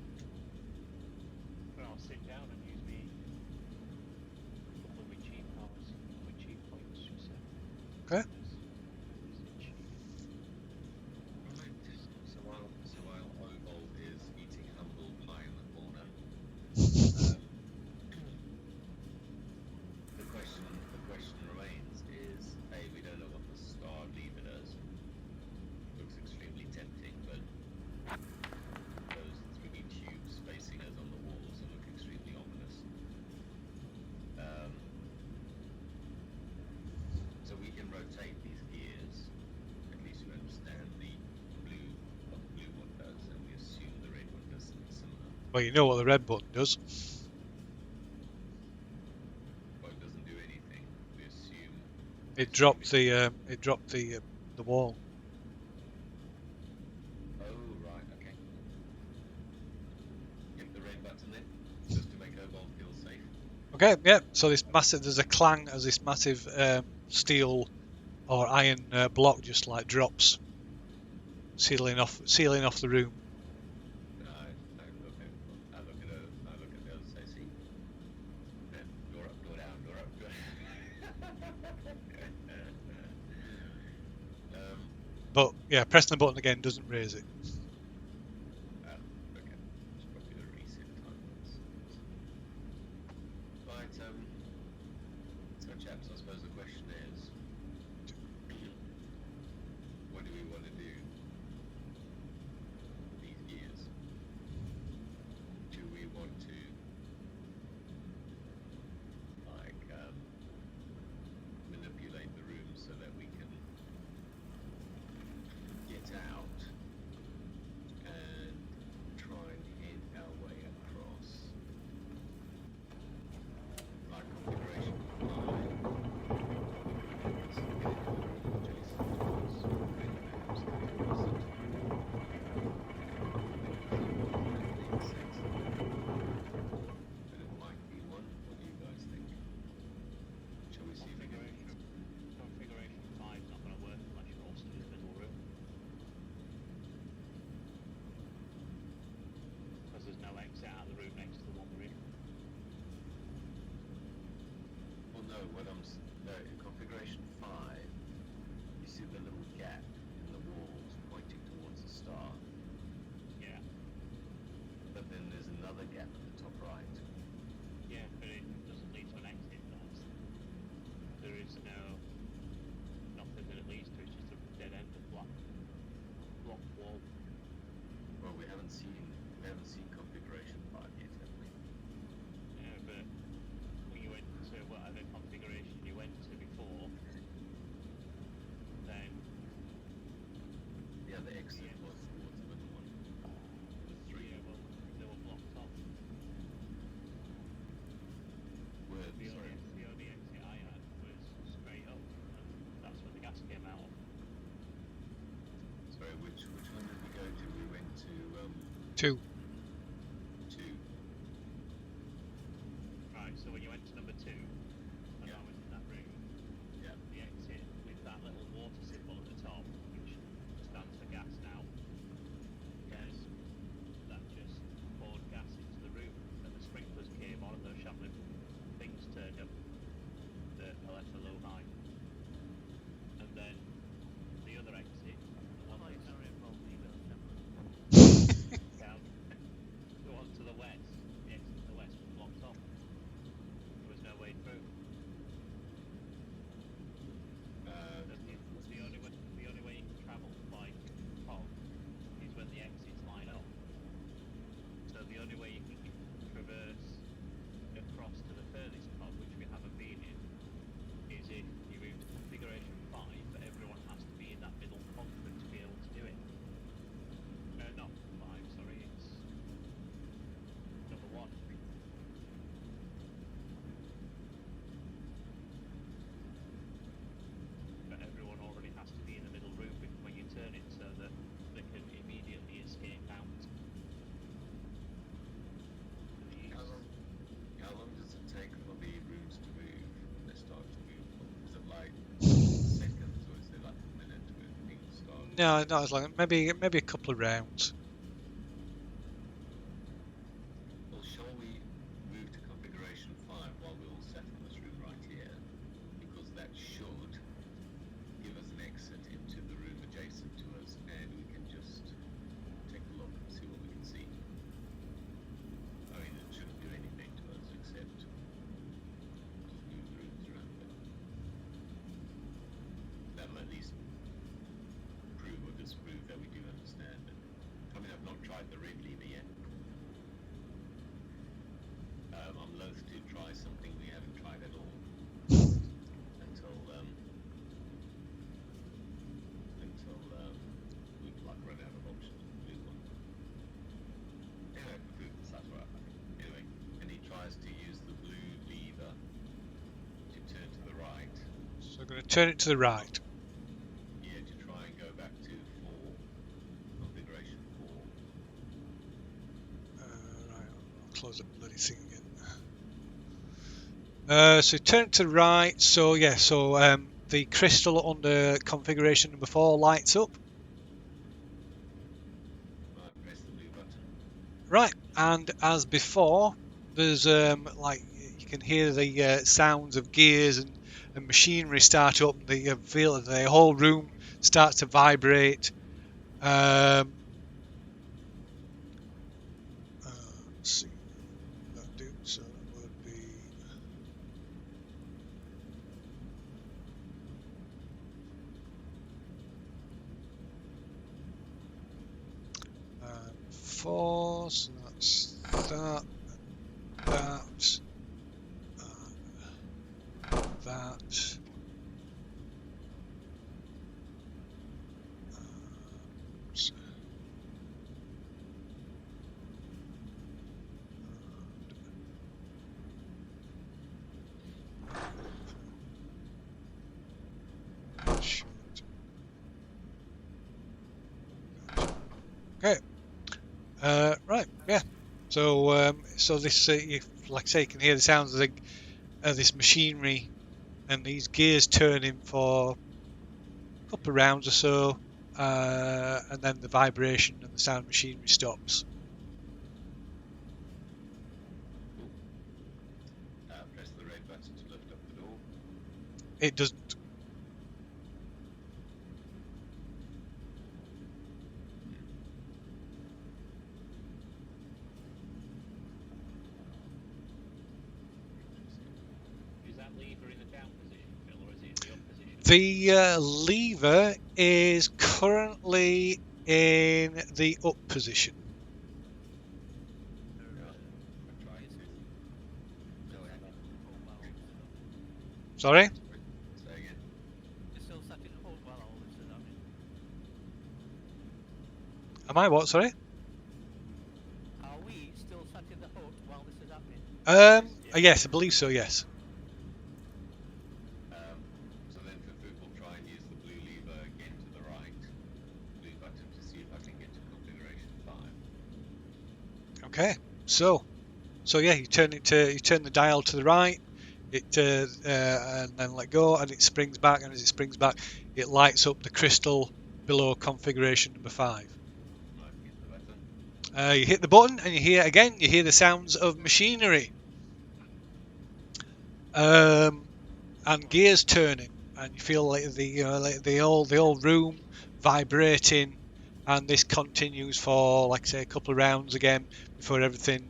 But I'll sit down and use me couple of my cheat powers, my cheat points, you said. Okay. Right. So while Obold is eating humble pie in the corner, the question remains is, A, we don't know what the star lever does. Looks extremely tempting, but those three tubes facing us on the walls look extremely ominous. So we can rotate these gears. At least you understand what the blue one does, and we assume the red one does something similar. Well, you know what the red button does. Well, it doesn't do anything. We assume It dropped the wall. Oh, right, okay. Hit the red button then, just to make Obold feel safe. Okay, yeah. So there's a clang as this massive steel or iron block just like drops, sealing off the room. I look at the other side, see? Yeah, door up, door down, door up, door But yeah, pressing the button again doesn't raise it. okay. It's probably the reset time. Right, so chaps, I suppose the question is, what do we want to do with these gears? Do we want to, like, manipulate the room so that we can get out No, no, in configuration 5, you see the little gap in the walls pointing towards the star, Yeah. but then there's another gap at the top right. Yeah, but it doesn't lead to an exit. There is nothing that it leads to. It's just a dead end of block wall. Well, we haven't seen configuration 5 yet, have we? Yeah, but when you went to whatever configuration you went to before, then The other exit was towards the middle one. The 3 yeah, well, they were blocked off. were, The sorry, only exit I had was straight up, and that's where the gas came out of. sorry, which one did we go to? We went to 2. 2. Right, so when you went to number 2, and I was in that room, Yeah. the exit with that little water symbol at the top, which stands for gas now, then that just poured gas into the room, and the sprinklers came on, and those shambling things turned up that are left a low high. And then the other exit, Oh, you can't involve me with them. down, the one to the west, the exit to the west was blocked off. There was no way through. The only way you can travel by fog is when the exits line up. So the only way you can traverse across to the furthest pod, which we haven't been in, is if you move to configuration 5, but everyone has to be in that middle config to be able to do it. Not 5, sorry, it's number 1. But everyone already has to be in the middle room when you turn it, so that they can immediately escape out. How long does it take for the rooms to move when they start to move? Is it like seconds, or is it like a minute when things start? No, not as long. Maybe a couple of rounds. Well, shall we move to configuration 5 while we all set in this room right here? Because that should give us an exit into the room adjacent to us, and we can just take a look and see what we can see. I mean, it shouldn't do anything to us except just move the rooms around a bit. That'll at least prove or disprove that we do understand it. I mean, I've not tried the red lever yet. I'm loath to try something we haven't tried at all until we've like run out of options with the blue one. Anyway, for food, that's right. Anyway, and he tries to use the blue lever to turn to the right. So I'm going to turn it to the right. Yeah, to try and go back to 4, configuration 4. Right, I'll close the bloody thing again. So turn it to the right. So yeah, so the crystal under configuration number 4 lights up. Right, press the blue button. Right, and as before, there's like you can hear the sounds of gears and machinery start up. The feel that the whole room starts to vibrate. Let's see what that do. So that would be four. So that's that. That. That. Okay. Right. Yeah. So so this like I say, you can hear the sounds of this machinery and these gears turning for a couple of rounds or so, and then the vibration and the sound of machinery stops. Press the red button to lift up the door. It doesn't. Is that lever in the down position, Phil, or is it in the up position? The lever is currently in the up position. They're, Yeah, I tried it's to. still Go set ahead. in hold while all this is happening. Sorry? Say again. It's still set in hold while all this is happening. Am I what? Sorry? Are we still sat in the hut while this is happening? Yes, I believe so. Yes. So then for food, we'll try and use the blue lever again to the right, blue button, to see if I can get to configuration 5. Okay. So yeah, you turn the dial to the right. And then let go, and it springs back. And as it springs back, it lights up the crystal below configuration number 5. Right, hit the button. You hit the button, and you hear the sounds of machinery, and gears turning, and you feel like the whole room vibrating, and this continues for, like I say, a couple of rounds again before everything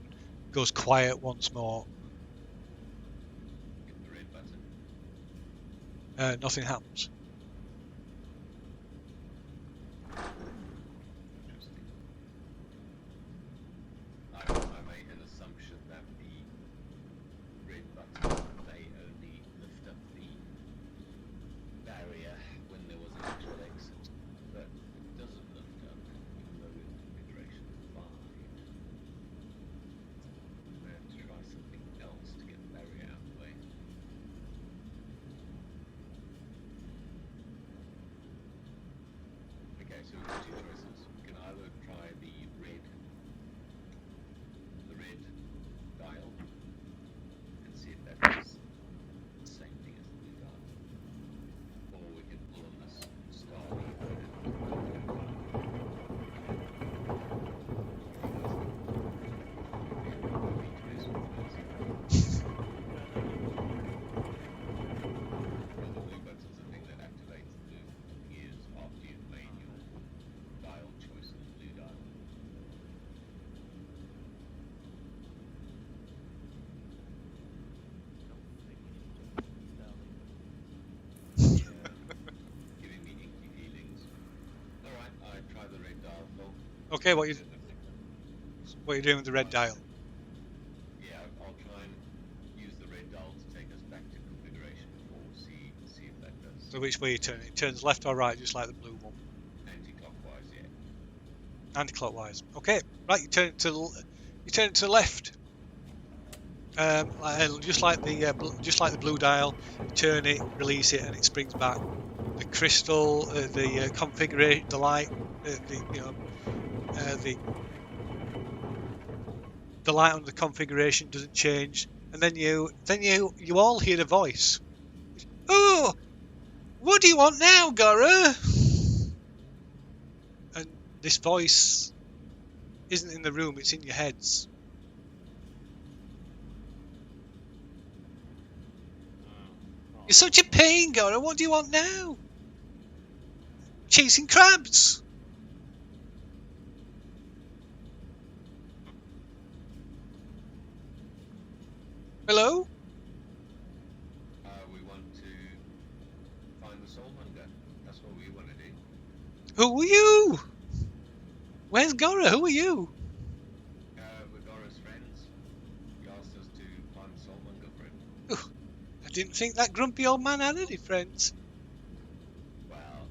goes quiet once more. Hit the red button. Nothing happens. Interesting. I made an assumption that the red button may only lift up the barrier when there was an actual exit, but it doesn't lift up even though we're in configuration 5. We have to try something else to get the barrier out of the way. Okay, so we've got two choices. We can either try the red dial and see if that does the same thing as the blue dial, or we can pull on this star lever and well, the blue button's the thing that activates the gears after you've made your dial choice on the blue dial. Yeah, giving me inky feelings. Alright, I try the red dial, Phil. Okay, what are you doing with the red dial? Yeah, I'll try and use the red dial to take us back to configuration 4, see if that does. So which way you turn it? It turns left or right, just like the blue one. Anti-clockwise, yeah. Anti-clockwise. Okay, right. You turn it to the left. Just like the blue dial, you turn it, release it, and it springs back. The crystal, the configuration, the light, the light on the configuration doesn't change, and then you all hear a voice. Oh, what do you want now, Gora? And this voice isn't in the room; it's in your heads. You're such a pain, Gora. What do you want now? Chasing crabs. Hello? We want to find the soulmonger. That's what we want to do. Who are you? Where's Gora? Who are you? We're Gora's friends. He asked us to find the soulmonger for him. I didn't think that grumpy old man had any friends. Well,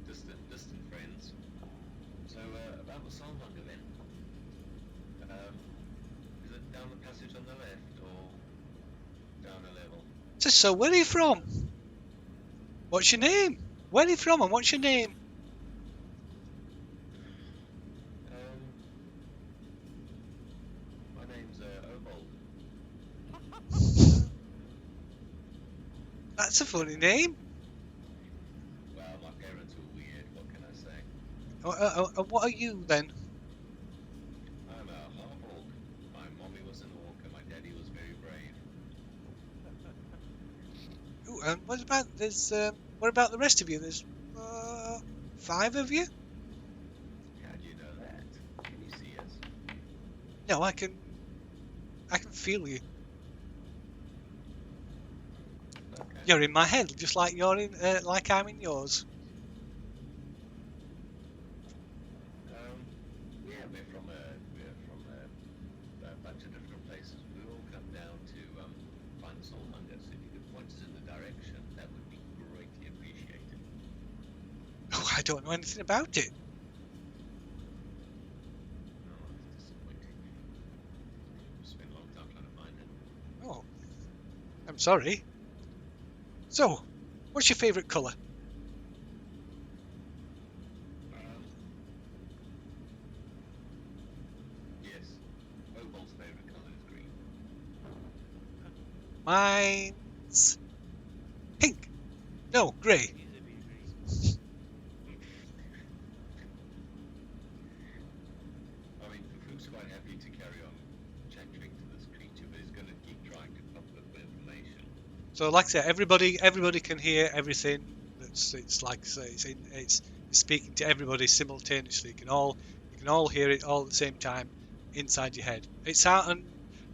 distant friends. So, about the soulmonger then. Is it down the passage on the left or down a level? So where are you from? What's your name? Where are you from and what's your name? My name's Obold. That's a funny name. Well, my parents were weird, what can I say? What are you then? I'm a half-orc. My mommy was an orc and my daddy was very brave. and what about the rest of you? There's 5 of you? How do you know that? Can you see us? No, I can feel you. Okay. You're in my head, just like like I'm in yours. Yeah, we're from a bunch of different places. We all come down to find the soul hunger. So if you could point us in the direction, that would be greatly appreciated. Oh, I don't know anything about it. Oh, that's disappointing. We spent a long time trying to find it. Oh, I'm sorry. So, what's your favourite colour? Yes, Obol's favorite color is green. Mine's pink. No, grey. He's a bit green. I mean, Fufu's quite happy to carry on chattering to this creature, but he's going to keep trying to come up with information. So, like I said, everybody can hear everything. It's like I say, it's speaking to everybody simultaneously. You can all hear it all at the same time inside your head. And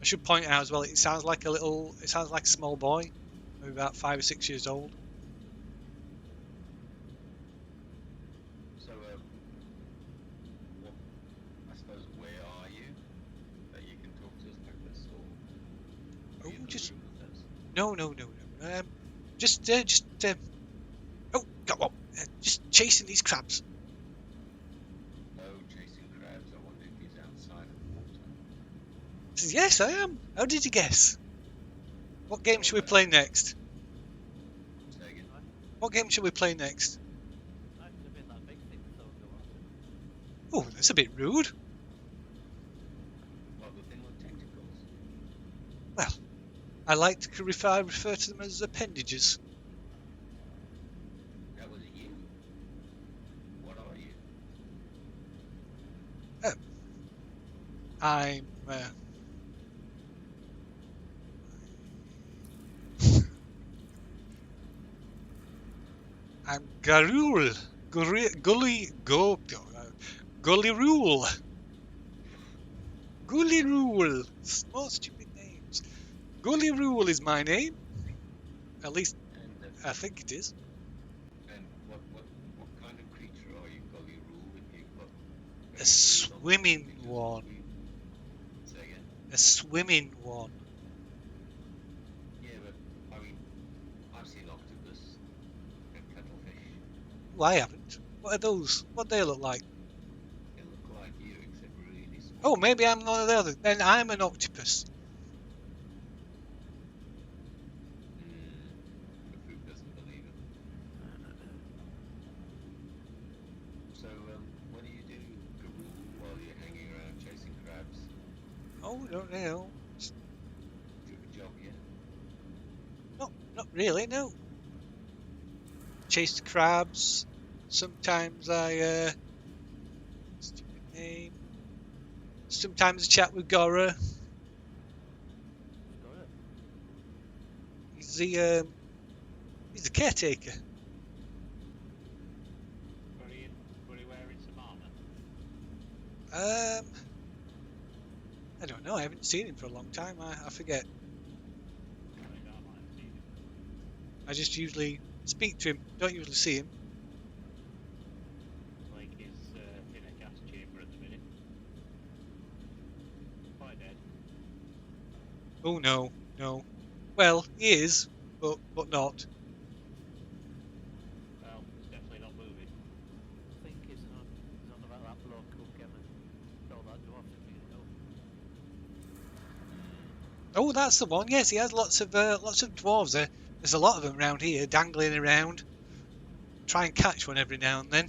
I should point out as well, it sounds like a small boy, maybe about 5 or 6 years old. So, I suppose, where are you? That you can talk to us like this, or Oh, are you in the just room with us? no. Oh, go on. Just chasing these crabs. Oh, chasing crabs. I wonder if he's outside of the water. Says, yes, I am. How did you guess? What game should we play next? Say again. What game should we play next? I could have been that big thing that throws the water. Oh, that's a bit rude. Well, the thing with tentacles. Well, I like to refer to them as appendages. That was you. What are you? I'm I'm Garul. Gully Rule. Gully Rule. More stupid names. Gully Rule is my name. At least And I think it is. and what kind of creature are you, Golly Rule? If you've got A swimming one. Say again. A swimming one. Yeah, but I mean, I've seen octopus and cuttlefish. Oh, I haven't. What are those? What do they look like? They look like you, except really small. Oh, maybe I'm one of the others. Then I'm an octopus. The food doesn't believe it. So, what do you do, Garul, while you're hanging around chasing crabs? Oh, no. Do you have a job yet? Not really, no. Chase the crabs. Sometimes I stupid name. Sometimes I chat with Gora. Got it. He's the caretaker. Were he wearing some armour? I don't know. I haven't seen him for a long time. I forget. I think I might have seen him. I just usually speak to him. Don't usually see him. Like he's in a gas chamber at the minute. Quite dead. Oh no. Well, he is, but not. Well, he's definitely not moving. I think he's on about that bloke who came and stole that dwarf a minute ago. Oh, that's the one. Yes, he has lots of dwarves there. There's a lot of them around here, dangling around. Try and catch one every now and then.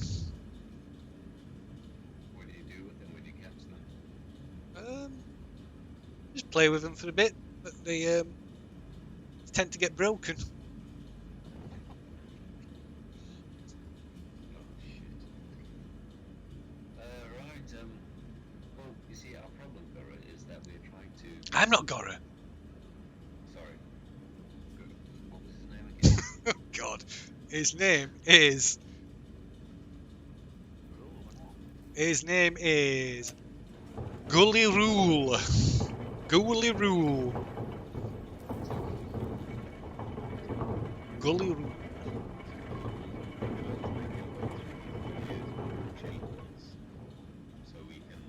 What do you do with them when you catch them? Just play with them for a bit, but they tend to get broken. Oh, shit. Right, well, you see, our problem, Gora, is that we're trying to... I'm not Gora. Sorry. What was his name again? His name is. Rule, wasn't His name is Gully Rule. Gully Rule. Gully Rule. Changes, so we can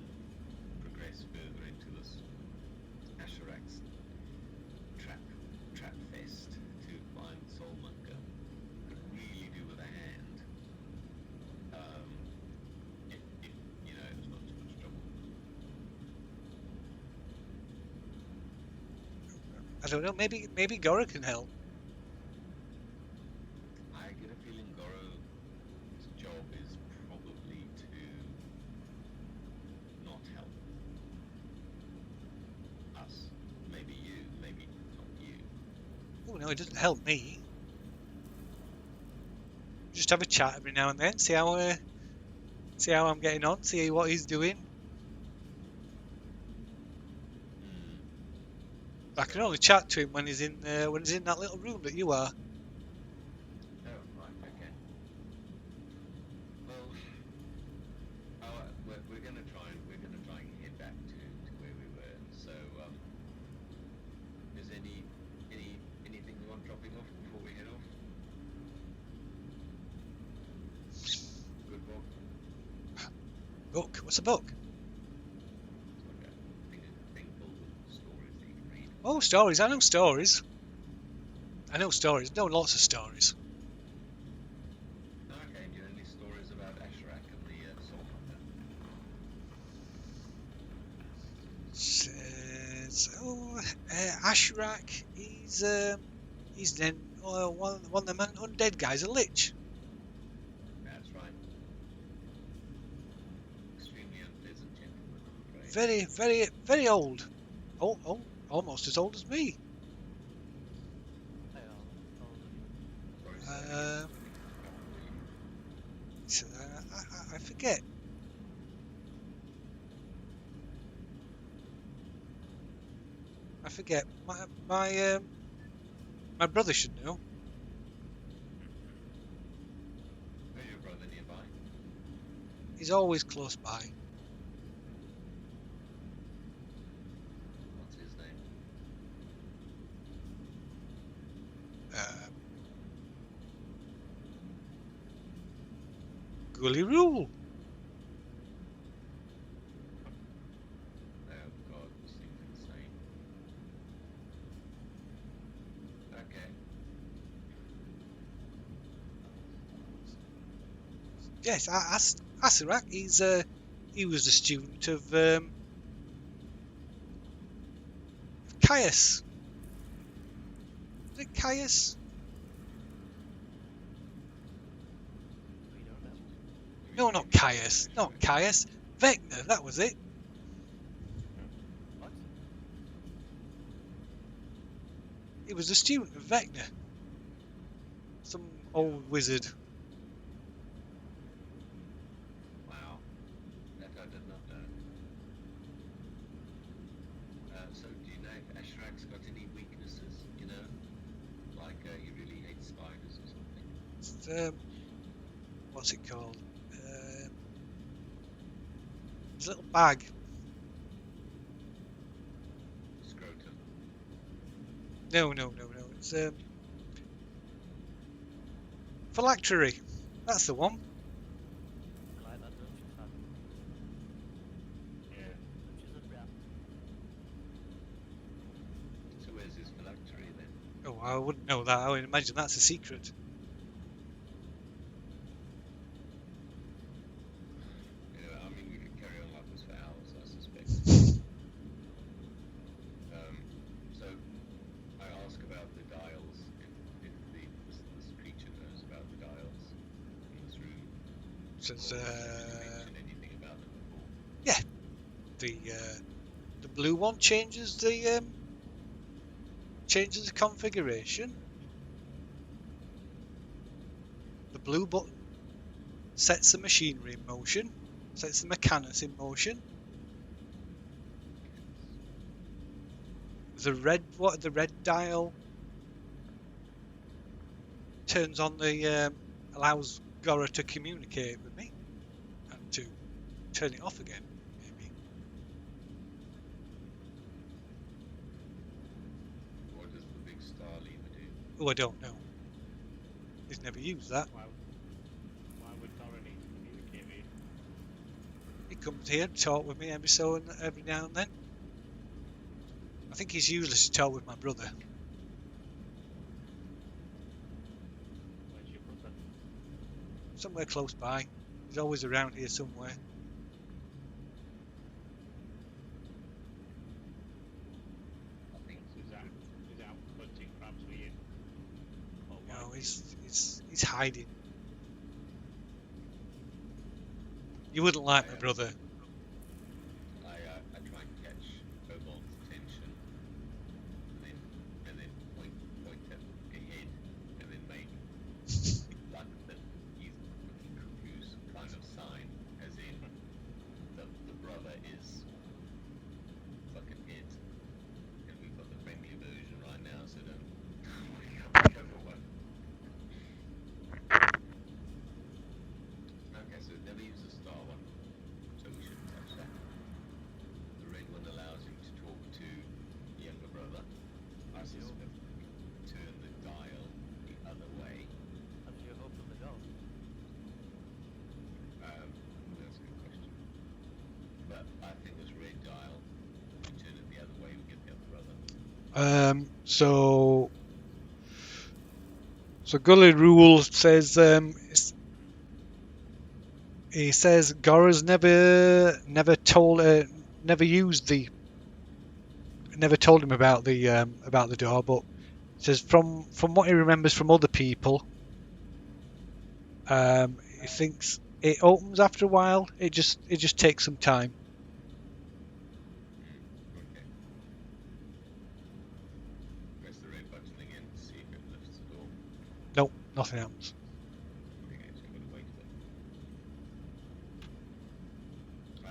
progress further into this Asherak's trap fest to find Soulmonger. Could really do with a hand. If you know, it's not too much trouble. I don't know. Maybe Gora can help. I get a feeling Goro's job is probably to not help us. Maybe you, maybe not you. Oh no, it doesn't help me. Just have a chat every now and then. See how I'm getting on. See what he's doing. I can only chat to him when he's in that little room that you are. Oh, right, okay. Well, we're gonna try and head back to where we were. So, is anything you want dropping off before we head off? Good book. Book. What's a book? It's like a thing filled with stories that you can read. Oh, stories. I know stories. I know stories. Know lots of stories. Okay, do you know any stories about Asherak and the Soulmonger? Ashrak. He's then one of the undead guys, a lich. That's right. Extremely unpleasant gentleman, I'm afraid. Very, very, very old. Oh, almost as old as me. they? They are. Sorry, say that Uh, again. so, I forget. I forget. My brother should know. Is your brother nearby? He's always close by. What's his name? Gully Rule. Oh God, this thing's insane. Okay. Yes, Asarak. He was a student of Caius. Is it Caius? We don't know. No, not Caius. Not Caius. Vecna. That was it. What? He was a student of Vecna. Some old wizard. Wow. That I did not know. So do you know if Asherak's got any weaknesses, you know? Like he really hates spiders or something? It's, what's it called? His little bag. Scrotum. No. It's phylactery. That's the one. I like that, don't you, Fab? Yeah. Which is a brat. So where's his phylactery then? Oh, I wouldn't know that. I would imagine that's a secret. Yeah, I mean we could carry on like this for hours, I suspect. So I ask about the dials, if this creature knows about the dials in this room. Says Or did you mention anything about them before? the blue one changes the configuration. The blue button sets the machinery in motion, sets the mechanics in motion. The red dial turns on the allows Gora to communicate with me and to turn it off again, maybe. What does the big star lever do? Oh, I don't know. He's never used that. Why would Dora need to communicate with you? He comes here to talk with me every now and then. I think he's useless to talk with my brother. Where's your brother? Somewhere close by. He's always around here somewhere. I think He's out hunting crabs with you. Or No, why? he's hiding. You wouldn't like my brother. I try and catch Kobold's attention, and then point at ahead, and then make like the he's looking confused kind of sign, as in the brother is fucking it, and we've got the friendly version right now, so don't be careful one. Okay, so it never uses a star one, so we shouldn't touch that. The red one allows him to talk to the younger brother. I suspect we can turn the dial the other way. Have you opened the door? That's a good question. But I think this red dial, we turn it the other way, we get the other brother. So Gully Rule says he says Gora's never told him about the door, but says from what he remembers from other people, he thinks it opens after a while. It just takes some time. Okay. Press the red button again to see if it lifts the door. Nope, nothing happens. Okay, so I'm gonna wait a bit. I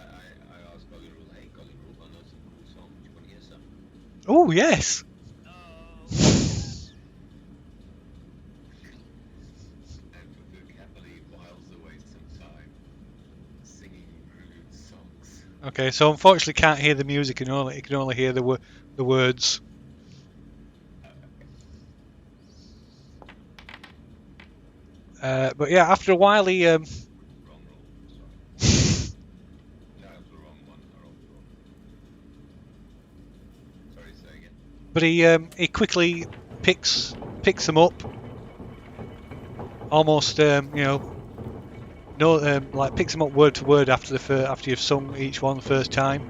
asked Golly Rule, hey Golly Rule, I know some cool song, do you want to hear some? Oh yes. No! And Fafuk happily whiles away some time singing rude songs. Okay, so unfortunately can't hear the music. You can only hear the words. But yeah, after a while he Wrong roll, sorry. No, it was the wrong one. I rolled the wrong one. Sorry, say again. but he quickly picks them up. Almost like picks them up word to word after you've sung each one the first time.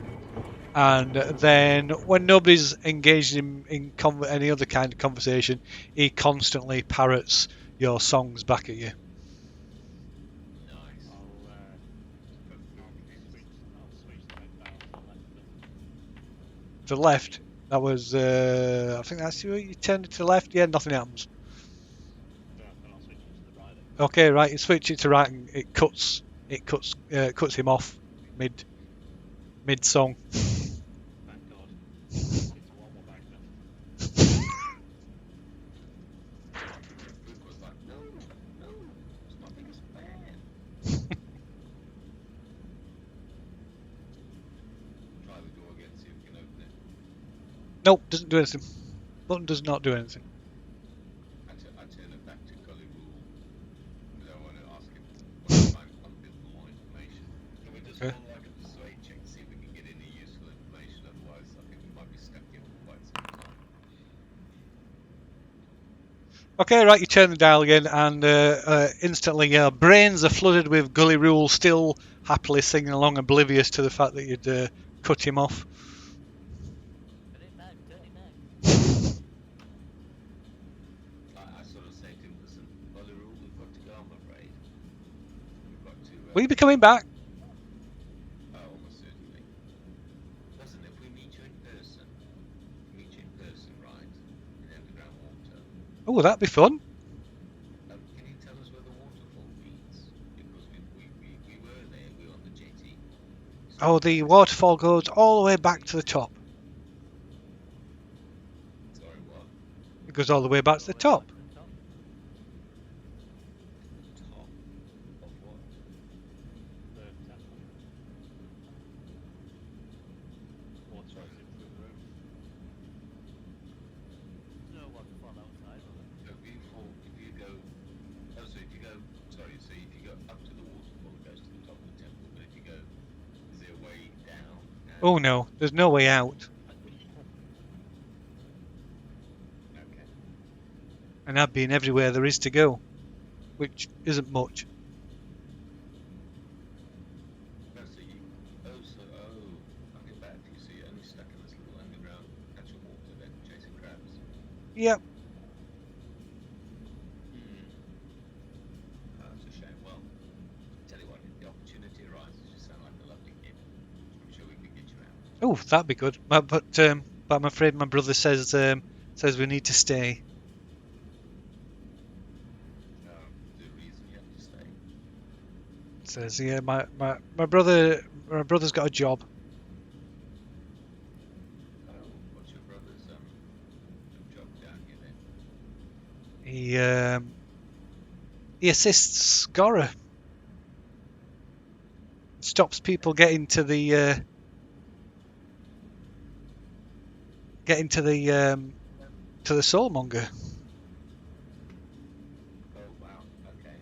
And then when nobody's engaged in any other kind of conversation, he constantly parrots your songs back at you. Nice. I'll switch the red dial to the left then. To the left, that was I think that's you turned it to the left. Yeah, nothing happens. Then I'll switch it to the right then. Okay, right. You switch it to right, and it cuts him off mid song. Thank God. It's one more back then. Fafuk was like, no, it's my biggest fan. Try the door again, see if we can open it. Nope, doesn't do anything. Button does not do anything. I turn it back to Gully Rule because I want to ask him, want to find a bit more information. Can we just Okay. roll like a persuade check, see if we can get any useful information? Otherwise, I think we might be stuck here for quite some time. Okay, right. You turn the dial again, and instantly your brains are flooded with Gully Rule still happily singing along, oblivious to the fact that you'd cut him off. Turn it back, turn it back. I sort of say to him, listen, Gully Rule, we've got to go, I'm afraid. We've got to. Will you be coming back? Almost certainly. Listen, if we meet you in person, right, in underground water, Oh, that'd be fun. can you tell us where the waterfall leads? Because we were there, we were on the jetty. Oh, the waterfall goes all the way back to the top. Sorry, what? It goes all the way back to the top. Oh no, there's no way out. Okay. And I've been everywhere there is to go, which isn't much. No, so you. I'll get back to you. So you're only stuck in this little underground patch of water then, chasing crabs. Yep. That's a shame. Well, tell you what, if the opportunity arises, you sound like a lovely kid. I'm sure we could get you out. Oh, that'd be good. But I'm afraid my brother says we need to stay. The reason you have to stay. Says yeah, my brother's got a job. What's your brother's job down here then? He assists Gora. Stops people getting to the to the soulmonger. Oh wow. Okay.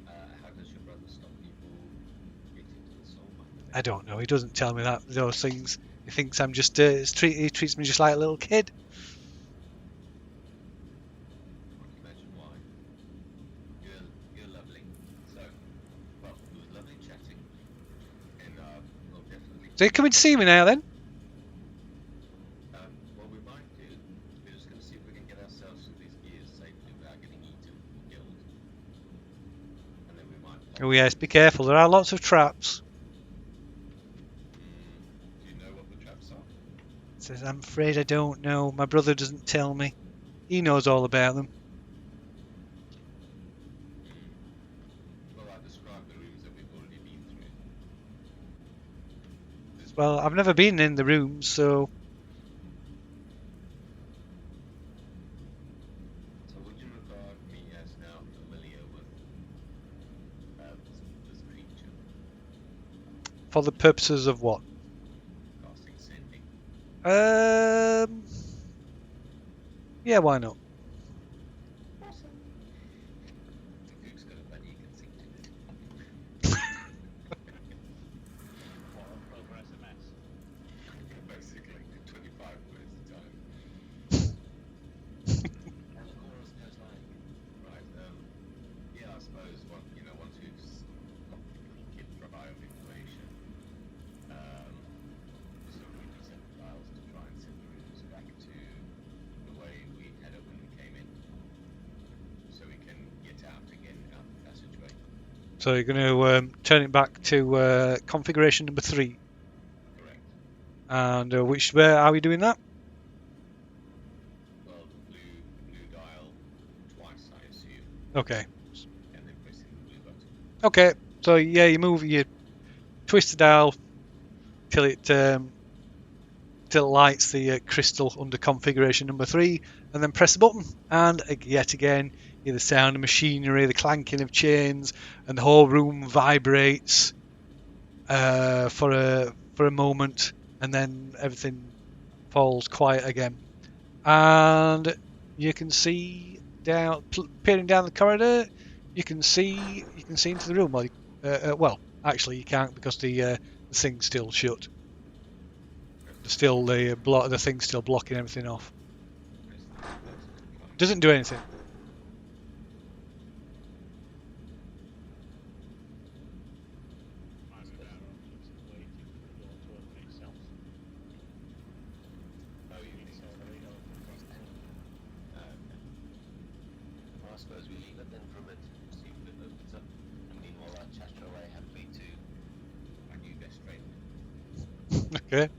How does your brother stop people getting to the soul mine? I don't know. He doesn't tell me those things. He thinks I'm just he treats me just like a little kid. I can imagine why. You're lovely. So, well, it was lovely chatting, and we'll definitely. So you come and see me now then? What we might do, we're just going to see if we can get ourselves through these gears safely without getting eaten or killed, and then we might. Oh yes, be careful. There are lots of traps. Do you know what the traps are? Says I'm afraid I don't know. My brother doesn't tell me. He knows all about them. Well, I described the rooms that we've already been through. Well, I've never been in the rooms, so So would you regard me as now familiar with this creature, for the purposes of what? casting sending? Yeah, why not? Awesome. Luke's got a buddy you can sing to. What a progress MS. Basically, 25 words a time. And the chorus goes like, right, yeah, I suppose, once we've got the little kid file of information, so we reset the files to try and set the rooms back to the way we had it when we came in, so we can get out again out the passageway. So you're going to turn it back to configuration number 3. Correct. And where are we doing that? Well, the blue dial twice, I assume, Okay. and then pressing the blue button. Okay. So yeah, you twist the dial till it lights the crystal under configuration number 3, and then press the button, and yet again you hear the sound of machinery, the clanking of chains, and the whole room vibrates for a moment, and then everything falls quiet again, and you can see peering down the corridor. You can see into the room. Well, actually you can't, because the thing's still shut. Still the thing's still blocking everything off. Doesn't do anything. Might be better off just waiting for the door to open itself. Oh, you think so? So that it opens on its own. Well, I suppose we leave it then for a bit, see if it opens up, and meanwhile I chatter away happily to my new best friend. Okay.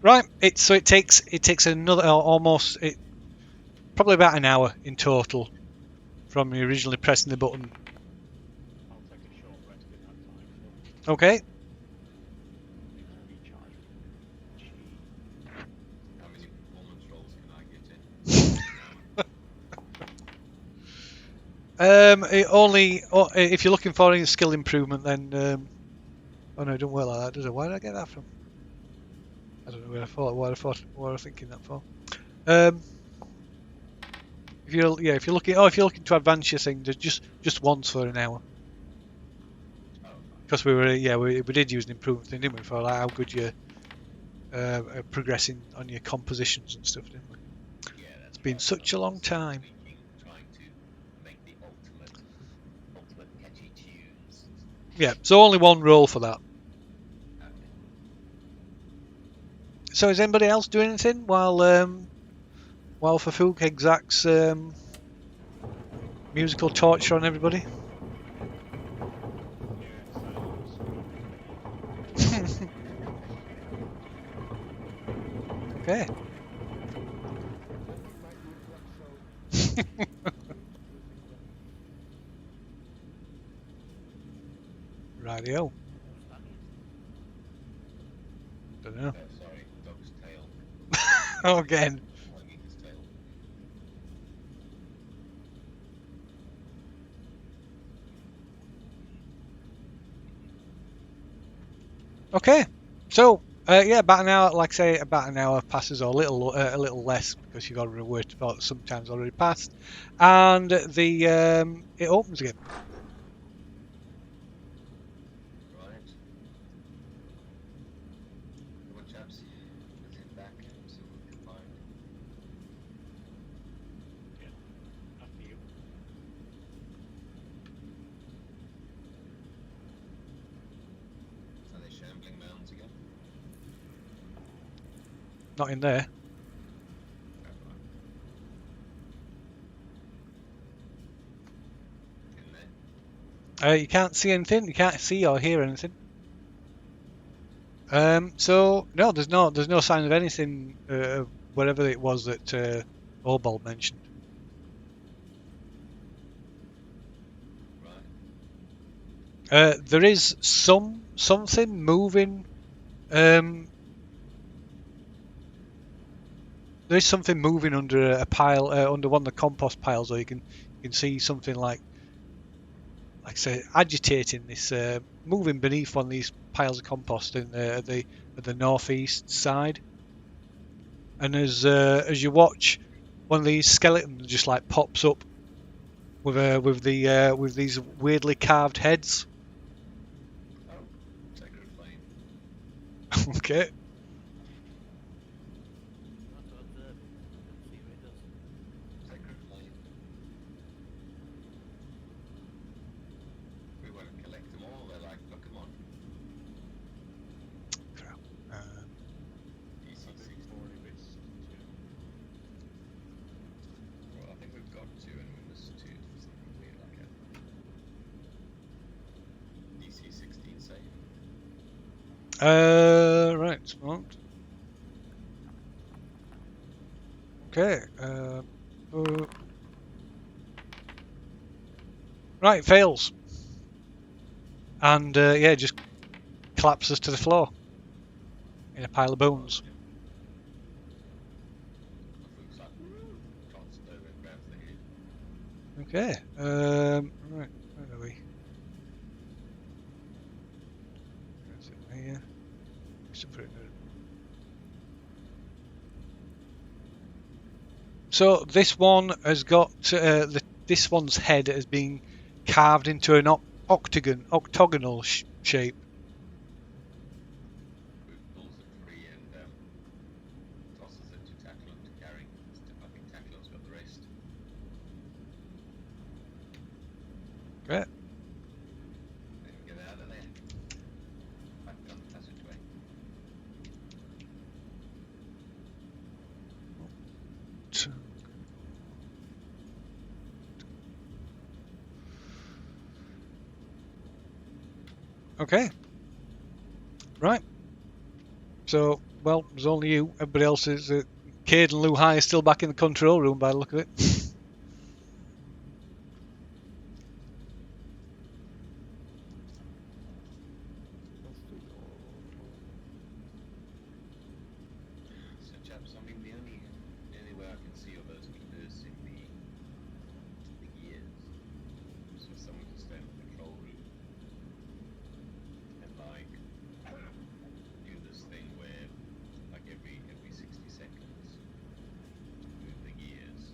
Right. It takes another probably about an hour in total from you originally pressing the button. I'll take a short rest in that time. So Okay. recharge. How many performance rolls can I get in? If you're looking for any skill improvement, then oh no, it don't work like that, does it? Where did I get that from? I don't know where I thought. What I was thinking that for. If you're looking to advance your thing, just once for an hour. Oh, because we did use an improvement thing, didn't we, for like how good you progressing on your compositions and stuff, didn't we? Yeah, that's It's been right. such a I'm long also time. tweaking, trying to make the ultimate catchy tunes. Yeah, so only one roll for that. Okay. So is anybody else doing anything while Fafuk exacts musical torture on everybody? Yeah, silence. Okay. Let me make the exact sound using the. Rightio. What's that is? Don't know. Oh, sorry, dog's tail. Again. Wagging his tail. Okay. So yeah, about an hour. Like I say, about an hour passes, or a little less, because you've got to worry about sometimes already passed, and the it opens again. Right. Come on, chaps. Let's head back. See what we can find. After you. Are they shambling mounds again? Not in there. Oh, right. In there. You can't see anything. You can't see or hear anything. So no, there's no sign of anything. Whatever it was that Obald mentioned. Right. There is something moving. There is something moving under a pile, under one of the compost piles, or you can see something like I say, agitating this, moving beneath one of these piles of compost in at the northeast side. And as you watch, one of these skeletons just like pops up with these weirdly carved heads. Oh, sacred flame. Okay. You want to observe it and see what it does. Sacred flame. We want to collect them all. They're like Pokemon. Crap. DC I think 16. 40 bits too. Well, I think we've got two and we missed two for something weird like that. DC 16 save. Right. Smart. Okay. Right. Fails. And yeah, just collapses to the floor in a pile of bones. The food's like, trots over and grabs the head. Okay. Right. Where are we? That's it there. Just put it there. So this one has got this one's head has been carved into an octagonal shape. Food pulls it free and tosses it to Tacklon to carry. I think Tacklon's got the rest. Great. Then get out of there. Back down the passageway. Okay. Right. So, well, there's only you. Everybody else is. Cade and Lou High are still back in the control room by the look of it. So chaps, I mean the only way I can see are those clippers in the gears. So someone can stay in the control room and like do this thing where like every 60 seconds move the gears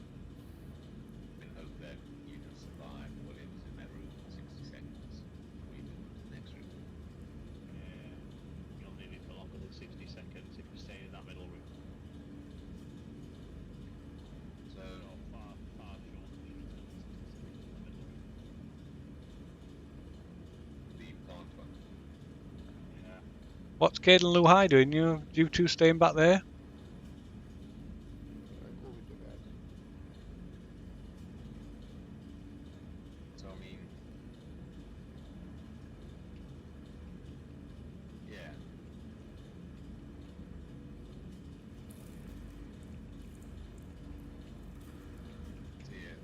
and hope that you can survive whatever's in that room for 60 seconds before you move on to the next room. What's Cade and Lou High doing? You two staying back there? I go with the guys. So I mean, yeah. So yeah,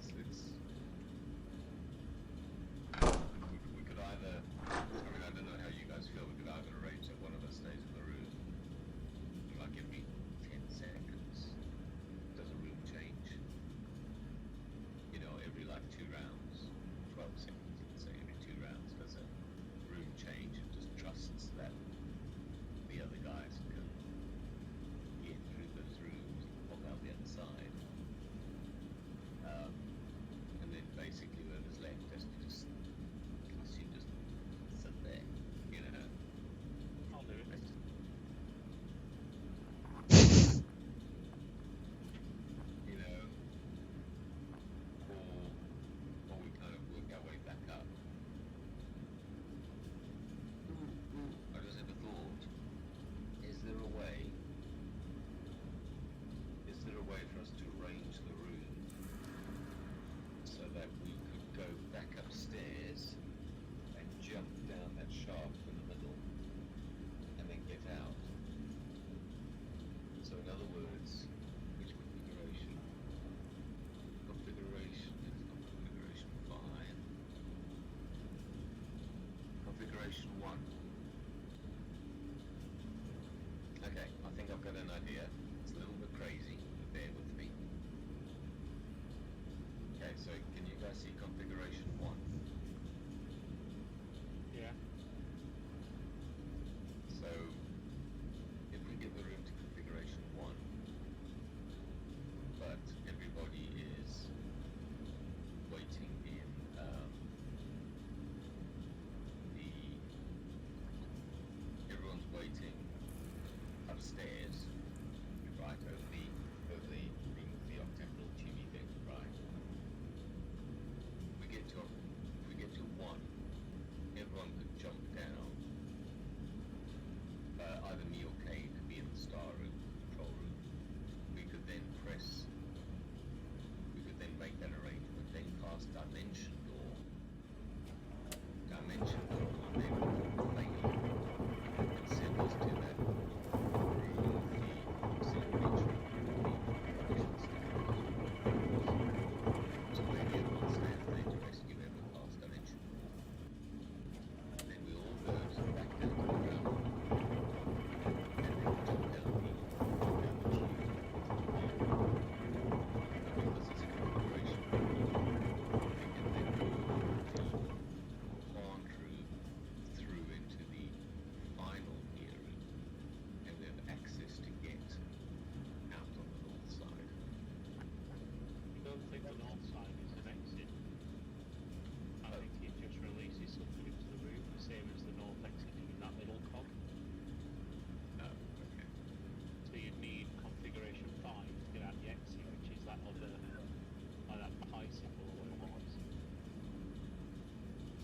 we could either. I mean, I don't know how you guys feel. We could either arrange that one of us stays in the room, like every 10 seconds, does a room change. You know, every like 2 rounds, 12 seconds, let's say, every 2 rounds does a room change and just trusts that the other guys can get through those rooms and pop out the other side. And then basically whoever's left has to just sit there, you know. I'll do it. You know, or we kind of work our way back up. I just have a thought. Is there a way for us to arrange the room so that we could go back upstairs and jump down that shaft in the middle and then get out? So in other words, which configuration? Configuration, it's not configuration 5. Configuration 1. Okay, I think I've got an idea. It's a little bit crazy, but bear with me. Okay, so can you guys see configuration 1? Yeah. So if we give the room to configuration 1, but everybody is waiting in everyone's waiting upstairs, right, over the thing with the octagonal tubey thing, right? If we get to 1, everyone could jump down. Either me or Kay could be in the star room, control room. We could then make that arrangement, then cast dimension door. Dimension door will then fail and send us to that room with the acceleration configuration standards. So maybe everyone stands there to rescue whoever cast dimension door. Then we all go back down to the ground and then jump down the tube because it's a configuration. We can then move the plant room through into the final gear room, and we have access to get out on the north side. I don't think the north side is an exit. I think it just releases something into the room, the same as the north exit in that middle cog. Oh, okay. So you'd need configuration 5 to get out the exit, which is that other, like that pie symbol or whatever it is.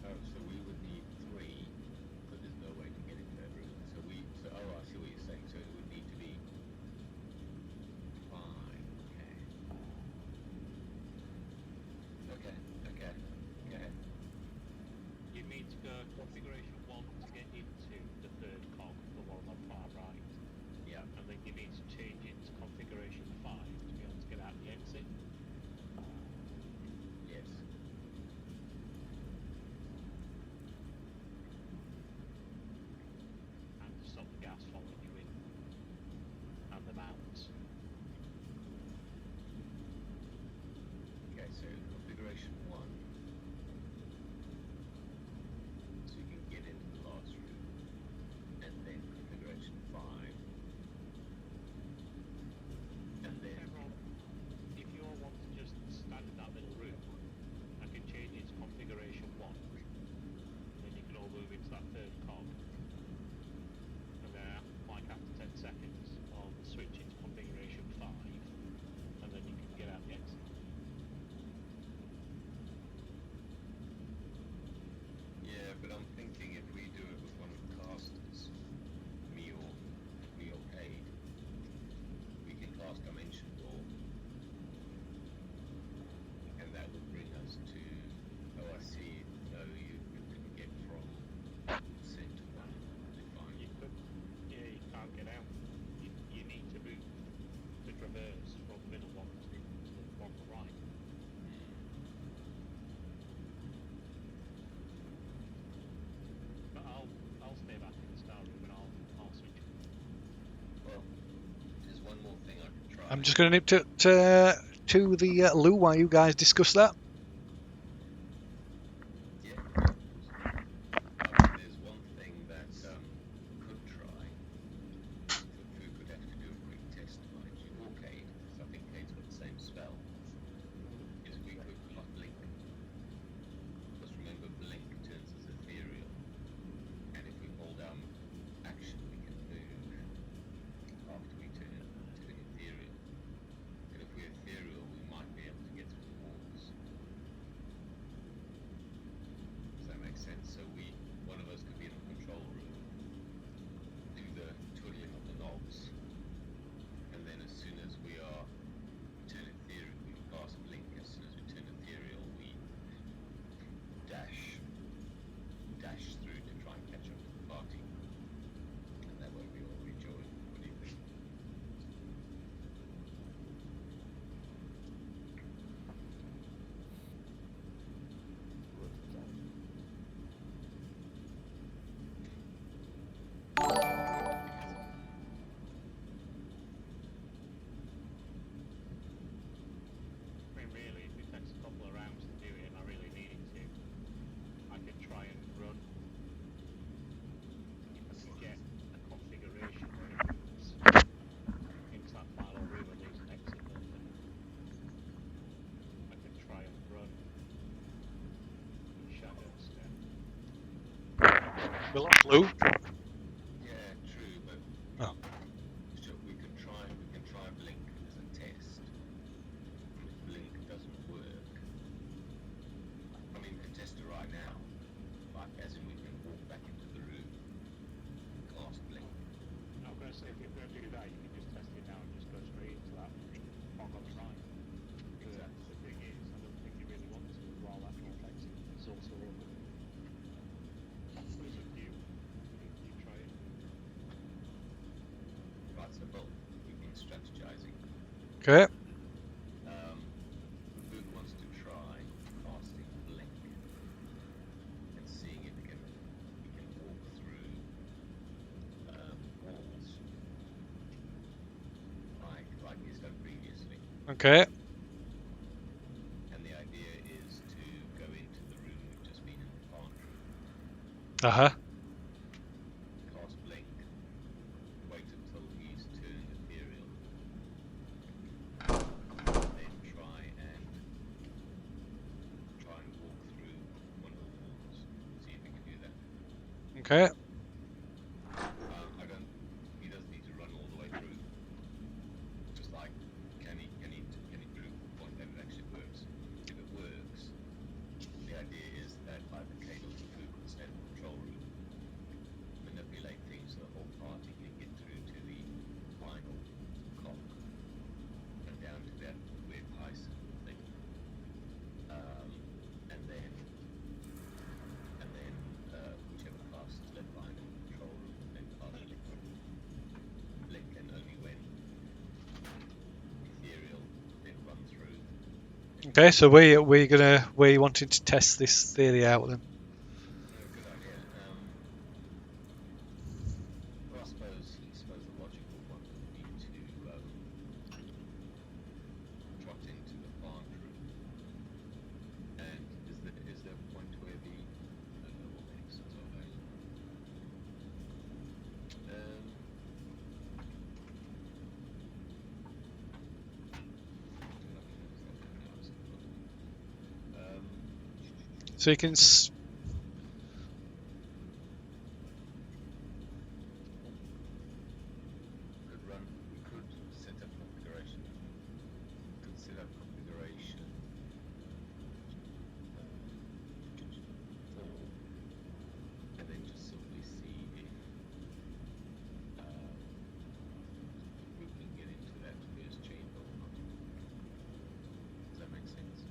Oh, so we would need 3, but there's no way to get into that room. Oh, I see what you're saying. So it would need to be 5. Okay. You need to go configuration 1 to get into the third cog, the one on the far right. Yeah. And then you need to change it to configuration 5 to be able to get out the exit. Yes. And to stop the gas following you in. And the mounts. Okay, so configuration 1. So you can get in I'm just going to nip to the loo while you guys discuss that. Yeah. There's one thing that could try. Who could have to do a quick test, mind you, or Cade, because I think Cade's got the same spell. Is we could blink. Because remember, blink turns as ethereal, and if we hold action, we can move after we turn to ethereal. And if we're ethereal, we might be able to get through the walls. Does that make sense? So one of us could be in the control room, do the twiddling of the knobs, and then as soon as we turn ethereal, we cast blink. As soon as we turn ethereal, we dash through to try and catch up to the party, and that way we all rejoin. What do you think? I mean, really, if it takes a couple of rounds to do it, and I really needed to, I could try and run. If I could get a configuration where it moves into that file or re-release an exit button, I could try and run in Shadow Step. We lost Lou. Yeah, true, but Oh. so we can try blink as a test. If blink doesn't work, I mean, we can test it right now, like as in we can walk back into the room, cast blink. I was going to say, if you're going to do that, you can just test it now and just go straight into that fog on the right. Exactly. The thing is, I don't think you really want to while that north exit is also open. But it's up to you. You try it. Right, so both we've been strategizing. Okay. Who wants to try casting blink and seeing if we can walk through walls like he's done previously. Okay. And the idea is to go into the room we've just been in the pantry, Uh-huh. cast blink, wait until he's turned ethereal, then try and walk through one of the walls. See if we can do that. Okay. He doesn't need to run all the way through. Just like, can he prove the point that it actually works? If it works, the idea is that either Kate or Fu can stay in the control room, manipulate things so the whole party can get through to the final clock and down to that weird Python thing. And then whichever class is left behind in the control room, then cast blink, and only when ethereal, then run through. Okay, so we wanted to test this theory out then. Good idea. Well, I suppose the logical one would be to trot into the plant room. And is there a point where the what makes sense of that? So you can We could set up configuration. And then just simply see if we can get into that first chamber or not. Does that make sense?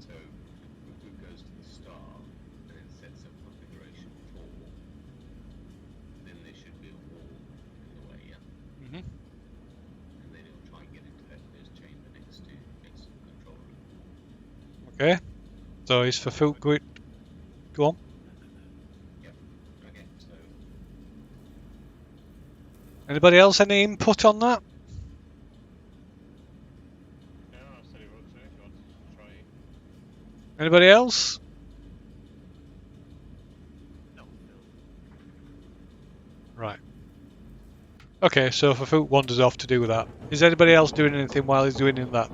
So if we goes to the star and then sets up configuration 4, then there should be a wall in the way, yeah? Mhm. And then it'll try and get into that first chamber next to the control room. Okay. So it's for food. Go on. Yep. Okay, so Anybody else any input on that? Anybody else? No, Phil. Right. Okay, so Fafoot wanders off to do that. Is anybody else doing anything while he's doing that?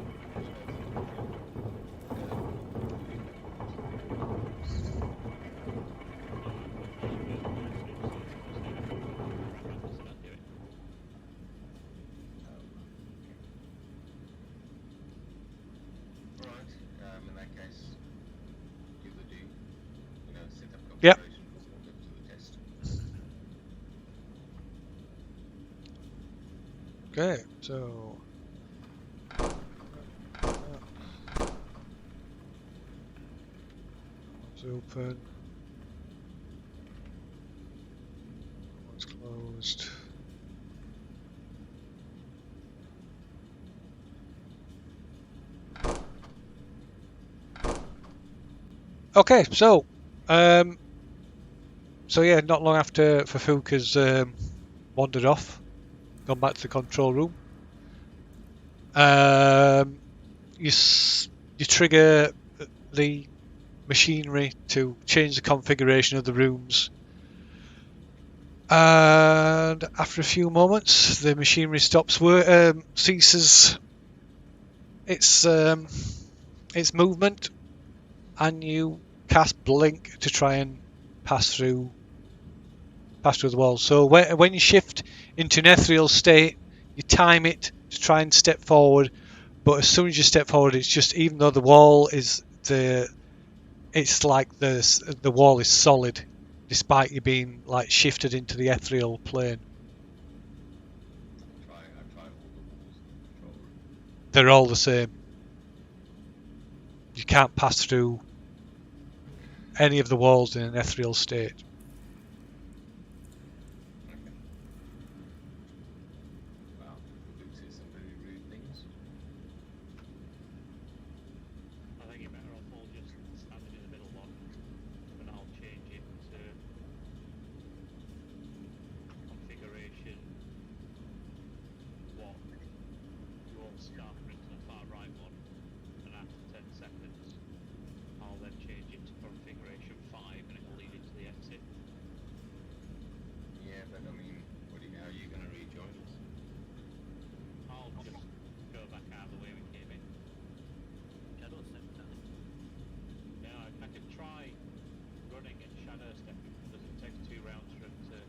Alright, in that case, give the do. Set up Yep. configuration before we go to the test. Okay, so it's open. It's closed. Okay, so yeah, not long after Fafouk has wandered off, gone back to the control room. You trigger the machinery to change the configuration of the rooms, and after a few moments, the machinery ceases its movement, and you cast blink to try and pass through the walls. So when you shift into an ethereal state, you time it to try and step forward. But as soon as you step forward, it's just, even though the wall is it's like the wall is solid, despite you being like shifted into the ethereal plane. I try all the walls in the control room. They're all the same. You can't pass through any of the walls in an ethereal state. Okay. Wow, Luke says some very rude things. I think you're better off all just standing in the middle one, and I'll change it to configuration 1. You all start into the far right one, and after 10 seconds, I'll then change it to configuration 5, and it will lead into the exit. Yeah, but I mean, how are you going to rejoin us? I'll just go back out the way we came in. Shadow step down. Yeah, I could try running and shadow stepping because it takes 2 rounds for it to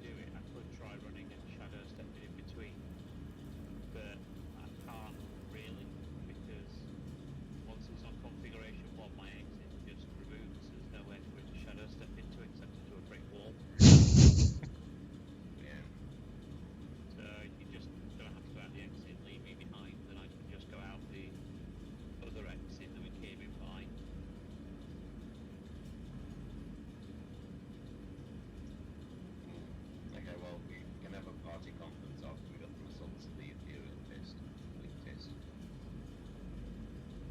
do it. I could try running and shadow stepping in between, but I can't really because once it's on configuration 1, my exit just removes. There's nowhere for it to shadow step into except into a brick wall. Yeah. So you're just gonna have to go out the exit, leave me behind, then I can just go out the other exit that we came in by. Okay, well, we can have a party conference after we got the results of the ethereal test, link test.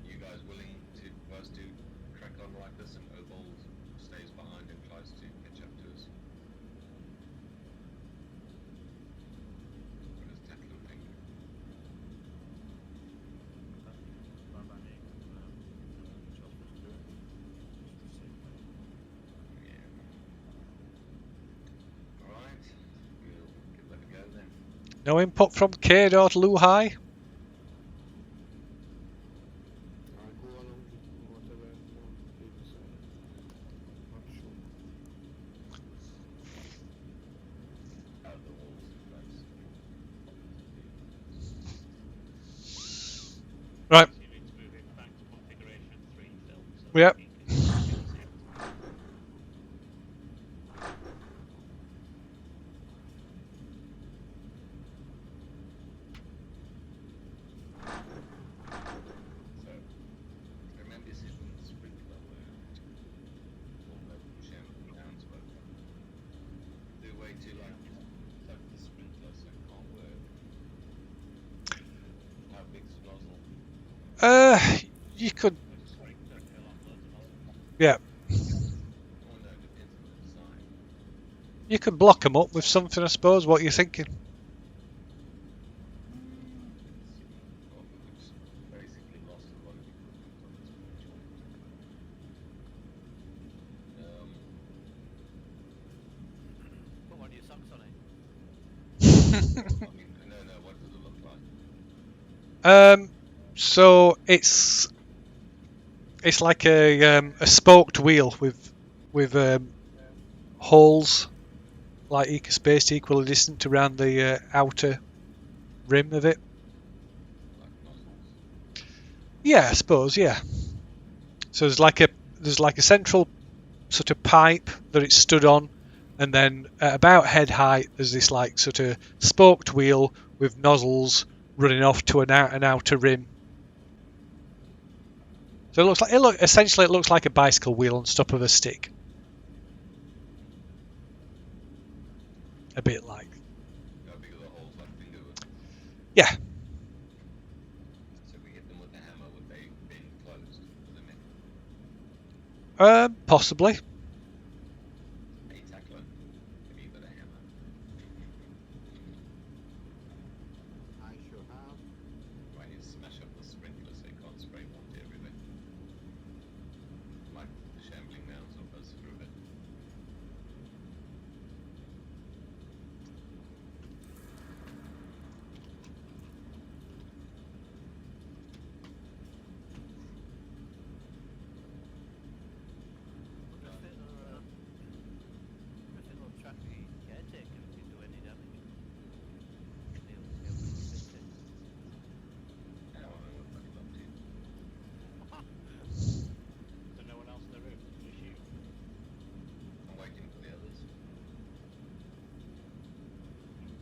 You guys willing for us to crack on like this, and Obold stays behind and tries to catch up to us? What does Declan think? Fine by me. Much else we can do. Just the same way. Yeah. Alright, we'll give that a go then. No input from K.Luhai. I go along with whatever they decide. Not sure. Out the walls in place. Right. So you need to move it back to configuration 3, Phil. So Yep. you can exit. So, remember this is when the sprinkler worked. All the shampoo downs work. Do way too like the sprinkler so it can't work. How big's the nozzle? You could, There's a sprinkler, fill up loads of nozzles. yeah, Oh no, it depends on the design. you could block them up with something, I suppose. What are you thinking? Well, we've basically lost a lot of equipment on this project. mean, no. What does it look like? So it's like a spoked wheel with holes like spaced equally distant around the outer rim of it. Like nozzles. Yeah, I suppose. Yeah. So there's like a central sort of pipe that it's stood on, and then at about head height there's this like sort of spoked wheel with nozzles running off to an outer rim. So essentially it looks like a bicycle wheel on top of a stick. A bit like. How big are the holes? Like finger width? Yeah. So if we hit them with the hammer, would they bend closed? Does it mean Possibly. a tackler? Maybe with a hammer. I sure have. Right, you smash up the sprinkler so it can't spray water everywhere. Like the shambling mounds or buzz through it. If it'll track the caretaker if you do any damage. He'll fix it. Now I know what I'd love to. So no one else in the room, just you. I'm waiting for the others.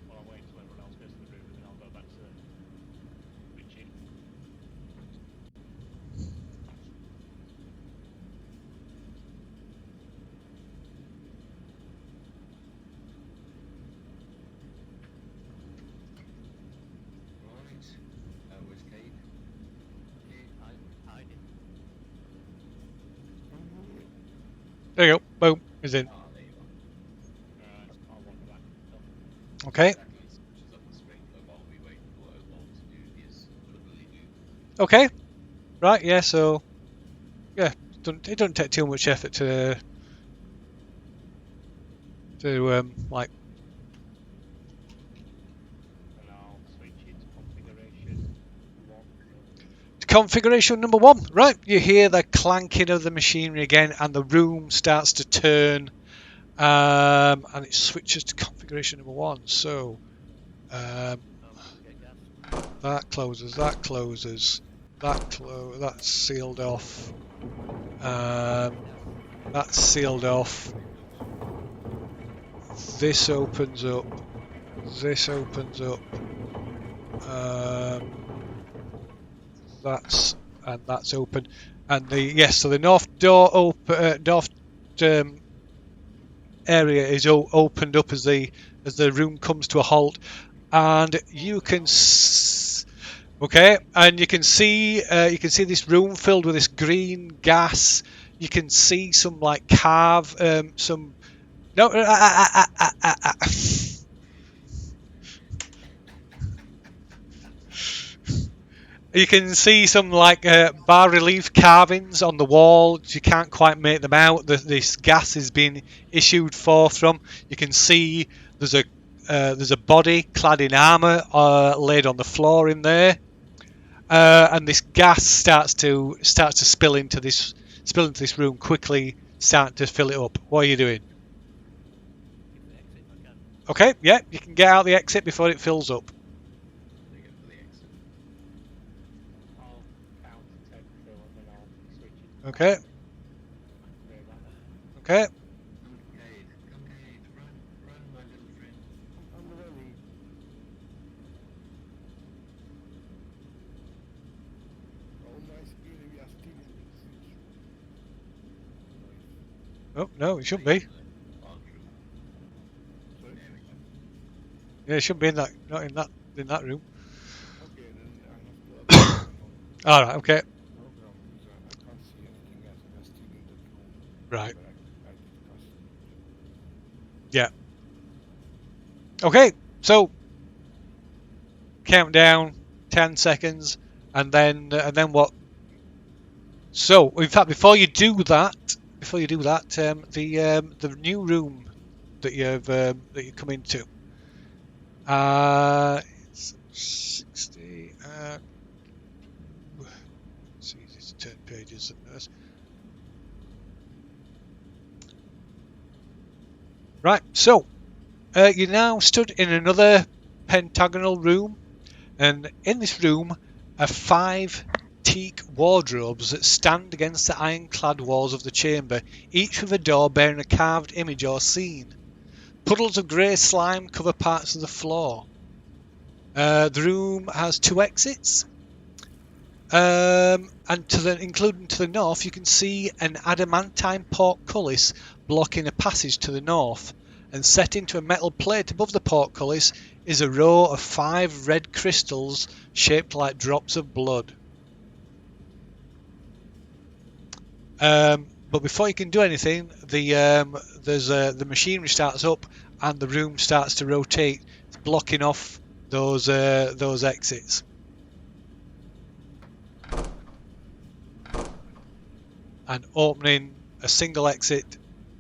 Well, I'll wait till everyone else goes to the room and then I'll go back to Richie. Right. Where's Cade? Hiding. There you go. Boom. Is in. Ah, there you are. I'll wander back. So, Okay. Exactly. Switches up the sprinkler while we wait for Opal to do his twiddly do. Okay. Right. Yeah. So. Yeah. It doesn't take too much effort to like. and I'll switch it to configuration 1. Configuration number 1. Right. You hear the clanking of the machinery again, and the room starts to turn. And it switches to configuration number 1. So. Get gas. That closes. That's sealed off. That's sealed off. This opens up. This opens up. That's open. And so the north door north area is opened up as the room comes to a halt, and you can okay, and you can see this room filled with this green gas. You can see some like some no. You can see some like bas relief carvings on the wall. You can't quite make them out. This gas is being issued forth from. You can see there's a body clad in armour laid on the floor in there, and this gas starts to spill into this room quickly, starting to fill it up. What are you doing? Keep the exit if I can. Okay, yeah, you can get out the exit before it fills up. They go for the exit. I'll count to 10 fill and then I'll switch it. Okay, Very well. okay. Come, Cade. Come, Cade. Run, my little friend. On the way. Oh, nice. Really, we are still in the switch. Oh no, it shouldn't be. Bathroom. Sorry? There we go. Yeah, it shouldn't be in that. Not in that room. Okay, then I have to All right. Okay. program because I can't see anything else. We are still in the room. Right. But I discussed. Yeah. Okay. So countdown, 10 seconds, and then what? So in fact, before you do that, the new room that you come into, It's 60. It's easy to turn pages than this. Right, so you're now stood in another pentagonal room, and in this room are 5 teak wardrobes that stand against the ironclad walls of the chamber, each with a door bearing a carved image or scene. Puddles of grey slime cover parts of the floor. The room has 2 exits. And including to the north, you can see an adamantine portcullis blocking a passage to the north. And set into a metal plate above the portcullis is a row of 5 red crystals shaped like drops of blood. But before you can do anything, the machinery starts up and the room starts to rotate, blocking off those exits. And opening a single exit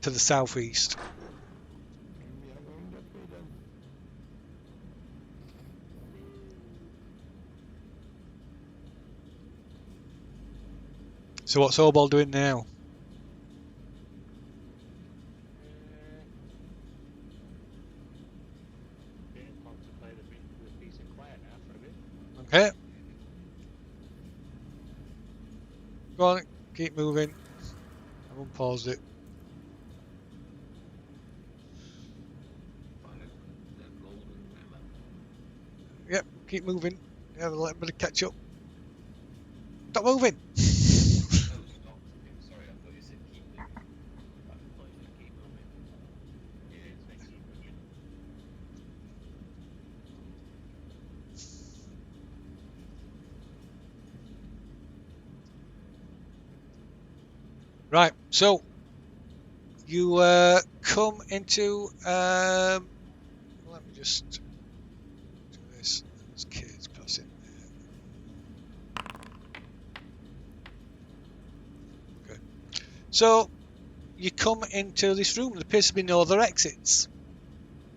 to the southeast. We are going that way then. So what's Obol doing now? Contemplate the peace and quiet now for a bit. Okay. Go on, keep moving. I haven't paused it. Find the golden hammer. Yep, keep moving. Yeah, let me catch up. Stop moving! Oh, stop. Sorry, I thought you said keep moving. I thought you should keep moving. Yeah, It's making you moving. Right, so you come into. Let me just do this. There's kids passing there. Okay. So you come into this room. There appears to be no other exits.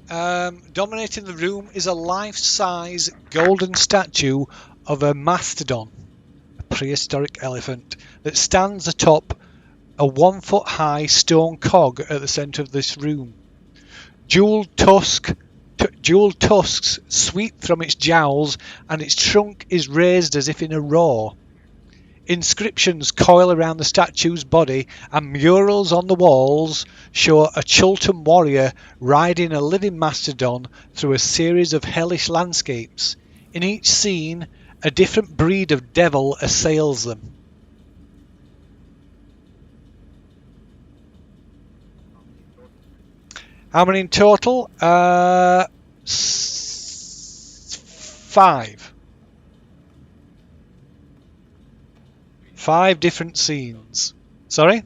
Dominating the room is a life-size golden statue of a mastodon, a prehistoric elephant, that stands atop a 1-foot-high stone cog at the centre of this room. Jewelled tusks sweep from its jowls, and its trunk is raised as if in a roar. Inscriptions coil around the statue's body, and murals on the walls show a Chultan warrior riding a living mastodon through a series of hellish landscapes. In each scene, a different breed of devil assails them. How many in total? How many in total? 5. 5 different scenes. Sorry? I'm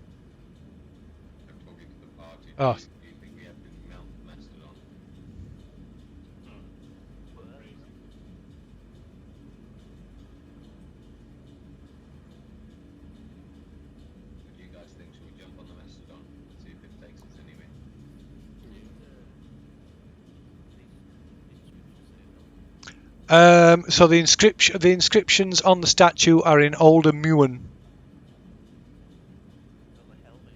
talking to the party. Oh. Do you think we have to mount the mastodon? Crazy. What do you guys think? Should we jump on the mastodon? See if it takes us anywhere? So the inscriptions on the statue are in Old Muan. Got the helmet.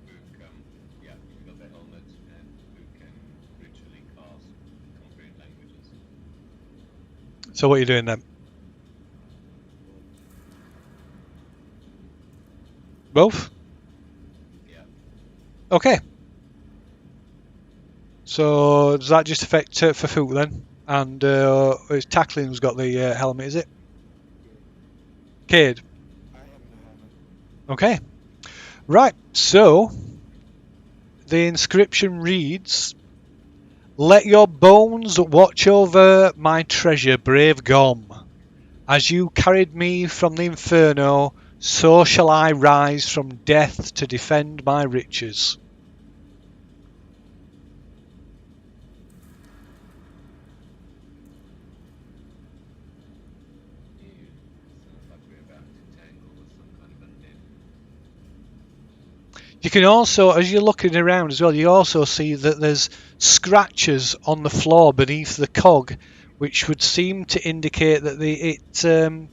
Book, yeah, you've got the helmet, and Book can ritually cast comprehend languages. So what are you doing then? Both? Yeah. Okay. So does that just affect for Fook then? And it's Tackling who's got the helmet, is it? Cade. I have the hammer. Okay. Right. So the inscription reads, "Let your bones watch over my treasure, brave Gom. As you carried me from the inferno, so shall I rise from death to defend my riches." Sounds like we're about to tangle with some kind of undead. You can also, as you're looking around as well, you also see that there's scratches on the floor beneath the cog, which would seem to indicate that it turns,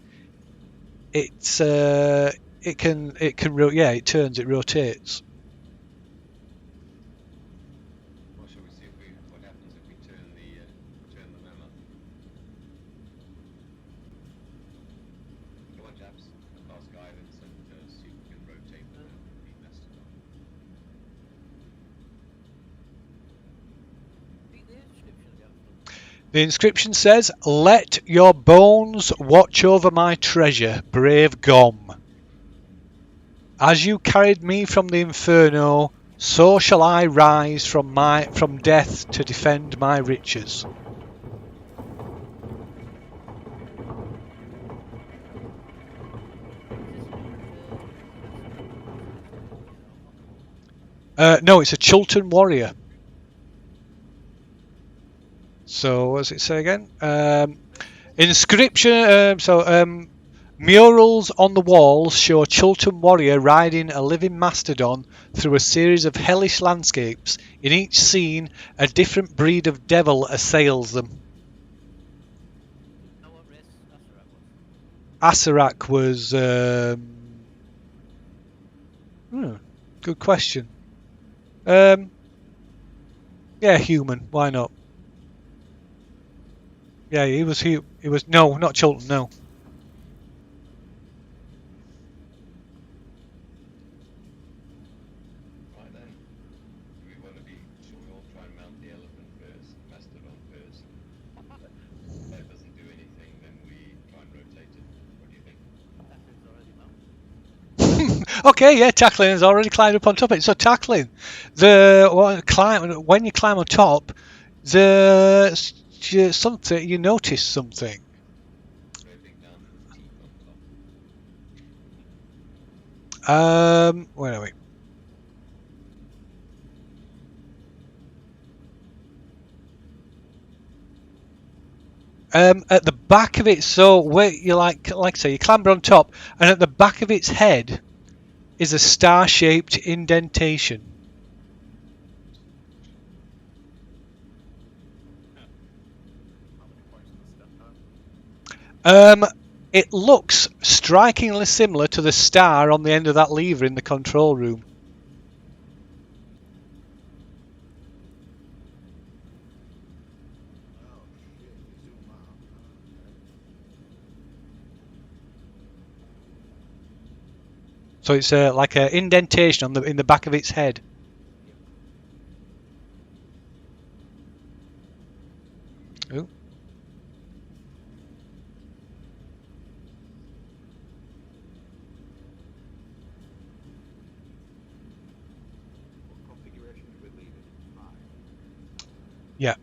it rotates. Well, shall we see what happens if we turn the mammoth? Come on, chaps. Cast guidance and see if we can rotate the mastodon. Read the inscription again. The inscription says, "Let your bones watch over my treasure, brave Gom. As you carried me from the inferno, so shall I rise from death to defend my riches." Is this an Astra? No, it's a Chultan warrior. So, what does it say again? Inscription. Murals on the walls show a Chultan warrior riding a living mastodon through a series of hellish landscapes. In each scene, a different breed of devil assails them. Know what race Asarak was? Asarak was. Good question. Yeah, human. Why not? Yeah, he was. He was. No, not Chultan. No. Right then. Do we want to be? Shall we all try and mount the elephant first, mastodon first? If that doesn't do anything, then we try and rotate it. What do you think? Tackling's already mounted. Okay, yeah, tackling has already climbed up on top of it. So tackling, when you climb on top, something you notice something. Scraping down to the teeth on top. Where are we? At the back of it, so where you like I say, you clamber on top, and at the back of its head is a star-shaped indentation. How many points on the star? It looks strikingly similar to the star on the end of that lever in the control room. Oh shit, you zoom out. So it's like an indentation in the back of its head. Ooh. What configuration do we leave it? 5. Yeah.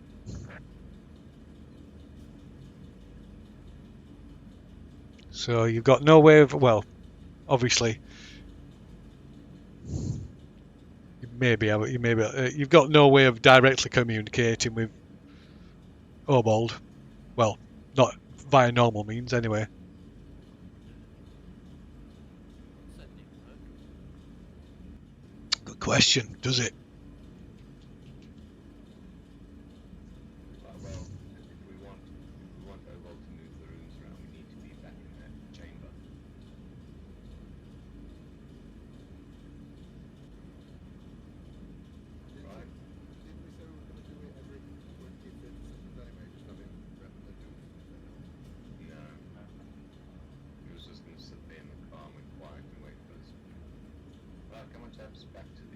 So you've got no way of, well, obviously, you've got no way of directly communicating with Obold. Well, not via normal means anyway. Certainly work. Good question. Does it? Well, if we want Obold to move the rooms around, we need to be back in that chamber. Right. Didn't we say we were going to do it every 20, 30 seconds anyway? Just have him rapidly do something. No. He was just going to sit there in the calm and quiet and wait for us. Right, come on, chaps, back to the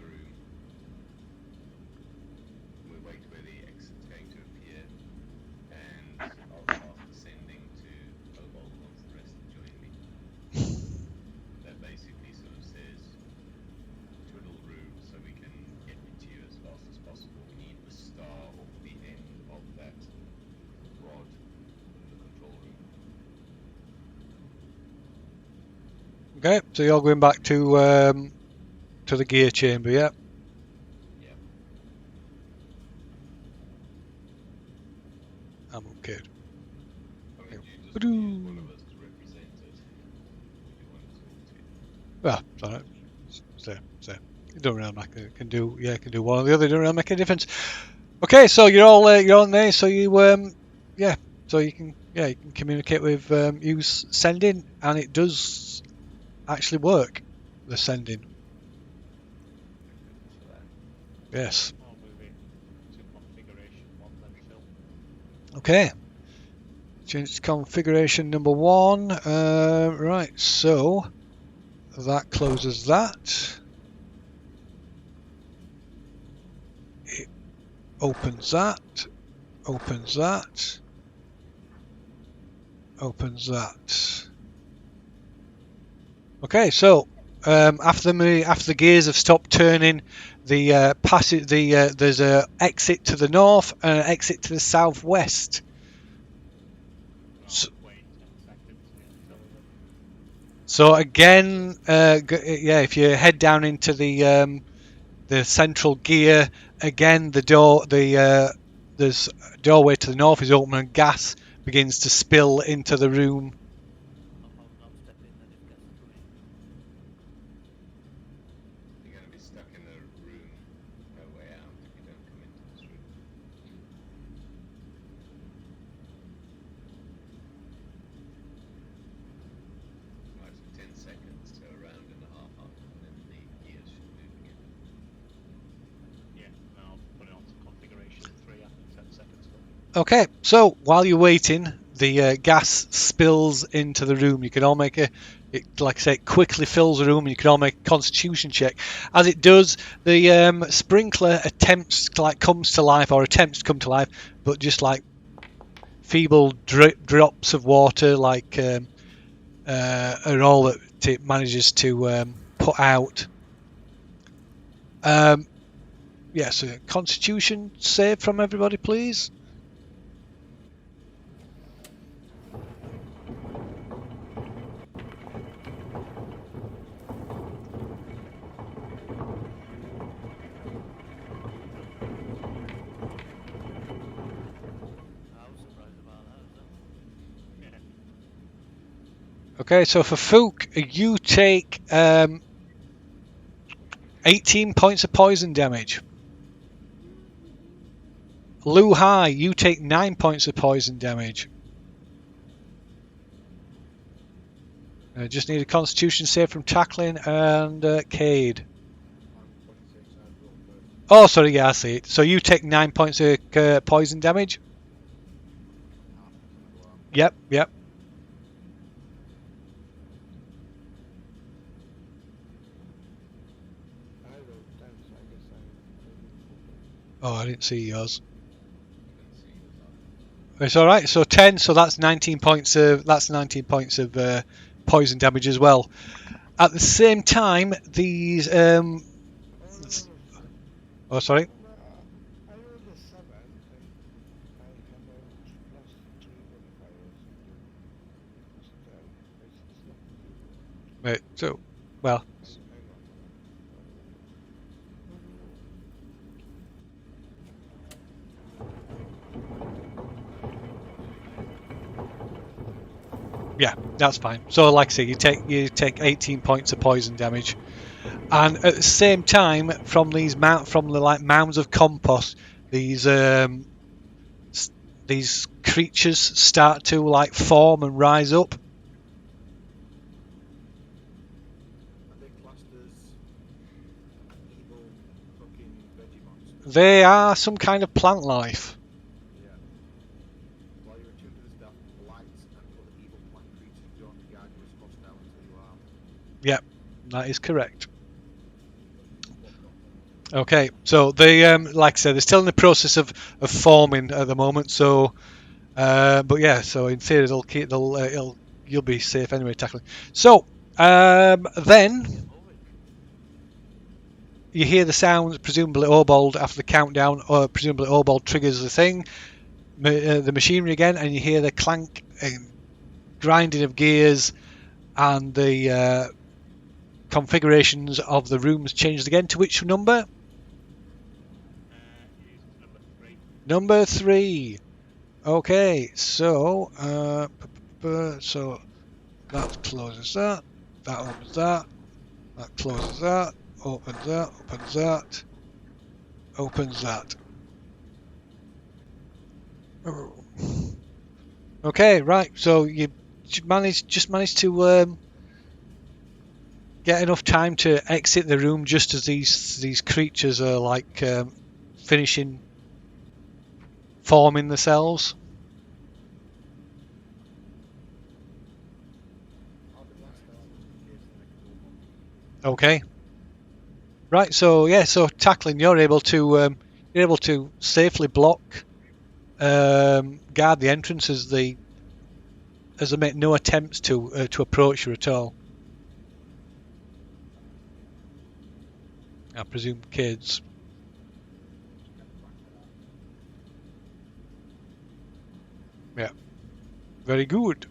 room. We wait where the exit's going to appear, and I'll start descending to Obold once the rest have joined me. That basically sort of says, twiddle room so we can get to you as fast as possible. We need the star off the end of that rod in the control room. Okay, so you're going back to the gear chamber, yeah? Yep. I'm okay. I mean, do you just need one of us to represent it? Would you want to talk to? Well, so it don't really make can do one or the other. It don't really make a difference. Okay, so you're all on there. So so you can communicate with use sending, and it does actually work. The sending, Thank goodness for that. yes. I'll move it to configuration 1 then Phil. Okay. Change to configuration number 1. Right, so that closes that. It opens that. Opens that. Opens that. Okay, so after the gears have stopped turning, there's a exit to the north and an exit to the southwest. I'll So, wait 10 seconds and it'll tell them. so again, if you head down into the central gear, again there's a doorway to the north is open and gas begins to spill into the room. I'll step in then if gas is running. You're going to be stuck in a room, no way out if you don't come into this room. Right, so 10 seconds, so a round and a half, and then the gears should move again. Yeah, and I'll put it onto configuration 3 after 10 seconds. Phil. Okay, so while you're waiting, the gas spills into the room. You can all make like I say, it quickly fills the room, and you can all make a Constitution check. As it does, the sprinkler comes to life, or attempts to come to life, but just like feeble drops of water, are all that it manages to put out. So Constitution save from everybody, please. I was surprised about that as well. Yeah. Okay, so for Fook, you take 18 points of poison damage. Lu Hai, you take 9 points of poison damage. Just need a Constitution save from tackling and Cade. I'm 26, I've rolled first. Oh, sorry, yeah, I see it. So you take 9 points of poison damage. Half doesn't go out. Yep. I rolled 10, so I guess I Oh, I didn't see yours. I couldn't see yours either. It's all right. So 10. So that's 19 points of poison damage as well. At the same time, these oh, sorry. I rolled a 7 and I have a plus 3 modifiers to just it's not zero. Wait, so well, Hang on. yeah, that's fine. So like I say, you take 18 points of poison damage, and at the same time, from the mounds of compost, these creatures start to like form and rise up. Are they classed as evil fucking veggie monsters? They are some kind of plant life. Yeah. While you're attuned to this stuff, lights and other evil plant creatures don't regard you as hostile until you are. Yep, that is correct. Okay, so they, like I said, they're still in the process of forming at the moment. So, but yeah, so in theory you'll be safe anyway tackling. So, then you hear the sounds, presumably Obold after the countdown, or presumably Obold triggers the thing, the machinery again, and you hear the clank and grinding of gears, and the configurations of the rooms changed again to which number? Use number 3. Number 3. Okay, so so that closes that. That opens that. That closes that. Opens that. Opens that. Opens that. Oh. Okay, right. So you just managed to get enough time to exit the room just as these creatures are like finishing forming themselves. I'll be blast out in case they make a move on me. Okay. Right. So yeah. So tackling, you're able to safely block, guard the entrance as they make no attempts to approach you at all. I presume kids. Get back to that. Yeah. Very good.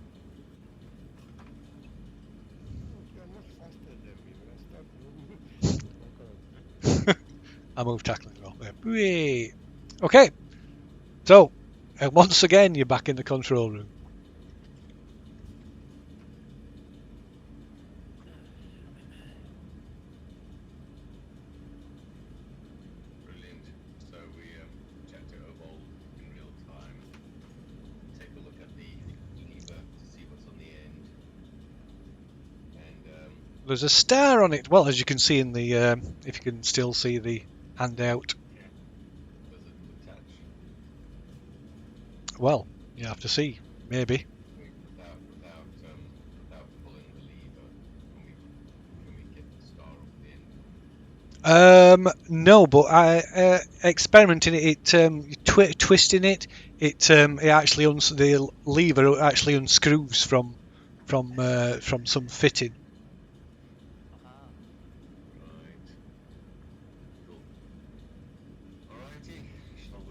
You're much faster than me. When I start moving, I'm gonna I move tackling as well. Yeah. Whee! Okay. So once again, you're back in the control room. Brilliant. So we chat to Obold in real time. Take a look at the lever to see what's on the end. And There's a star on it. Well, as you can see in the, if you can still see the handout. does it detach Well, you have to see. Maybe. without pulling the lever? Can we get the star off the end? No, but I experimenting it, twisting it. It actually the lever actually unscrews from some fitting. Aha. Right. Cool. Alrighty. Shall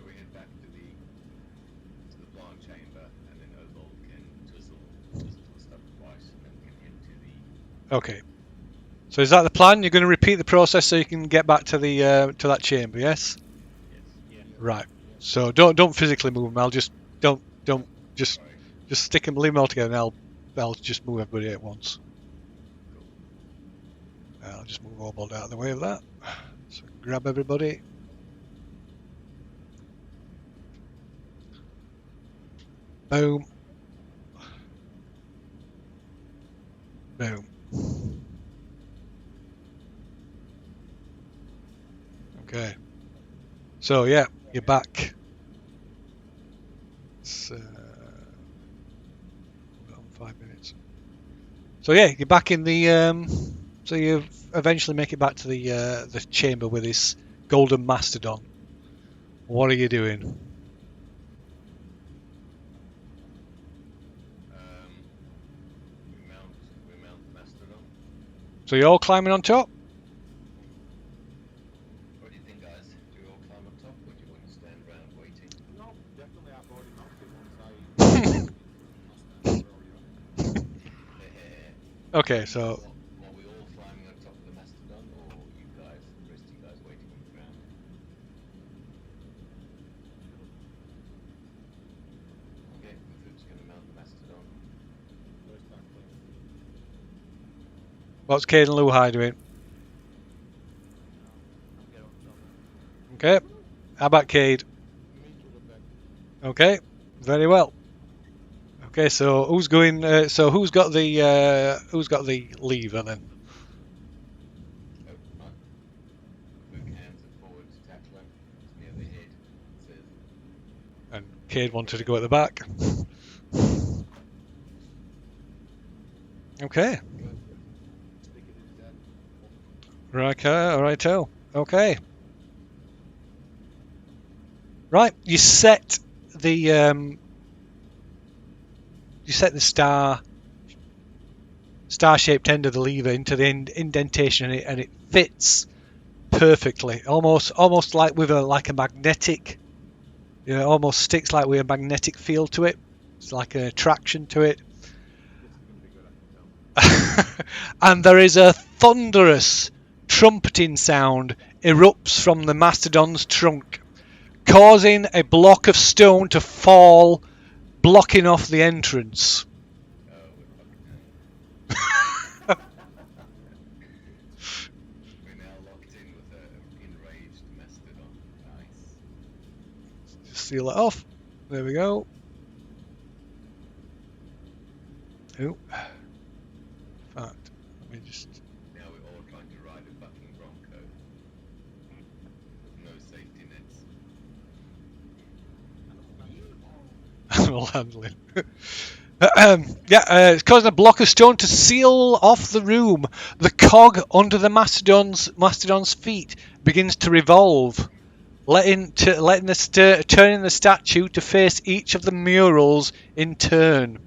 we head back to the plant chamber, and then Obold can twizzle the stuff twice, and then we can head to the. Okay. So is that the plan? You're going to repeat the process so you can get back to the to that chamber, yes? Yes. Yeah. Right. So don't physically move them. I'll just don't just Sorry. just stick them, leave them all together, and I'll just move everybody at once. I'll just move Obold out of the way of that. So grab everybody. Boom. Boom. Okay. So yeah, you're back. It's on 5 minutes. So yeah, you're back in the. So you eventually make it back to the chamber with this golden mastodon. What are you doing? We mount Mastodon. So you're all climbing on top? What do you think, guys? Do we all climb on top, or do you want to stand around waiting? No, definitely I've already mounted once I already on it. Okay, so Are we all climbing on top of the Mastodon, or you guys, the rest of you guys, waiting on the ground? Okay, Muthu's gonna mount the Mastodon. First time playing. what's Cade and Luhai doing? I'm getting on top. Okay. How about Cade? me to the back. Okay. Very well. Okay, so who's going? So who's got the lever then? Oh, right. Muthu hands it forward to tackle him. It's near the head. It says, And Cade wanted to go at the back. Okay. Stick it in his head. Righto. Okay. Right, you set the star-shaped end of the lever into the indentation, and it fits perfectly, almost like with a magnetic, almost sticks like with a magnetic field to it. It's like an attraction to it. This is going to be good, I can tell. And there is a thunderous trumpeting sound erupts from the mastodon's trunk, causing a block of stone to fall, blocking off the entrance. "Oh, we're fucking seal it off. There we go. Oh. In fact, let me just. Now we're all trying to ride a fucking Bronco. With no safety nets. Animal handling. It's causing a block of stone to seal off the room. The cog under the mastodon's feet begins to revolve, turning the statue to face each of the murals in turn.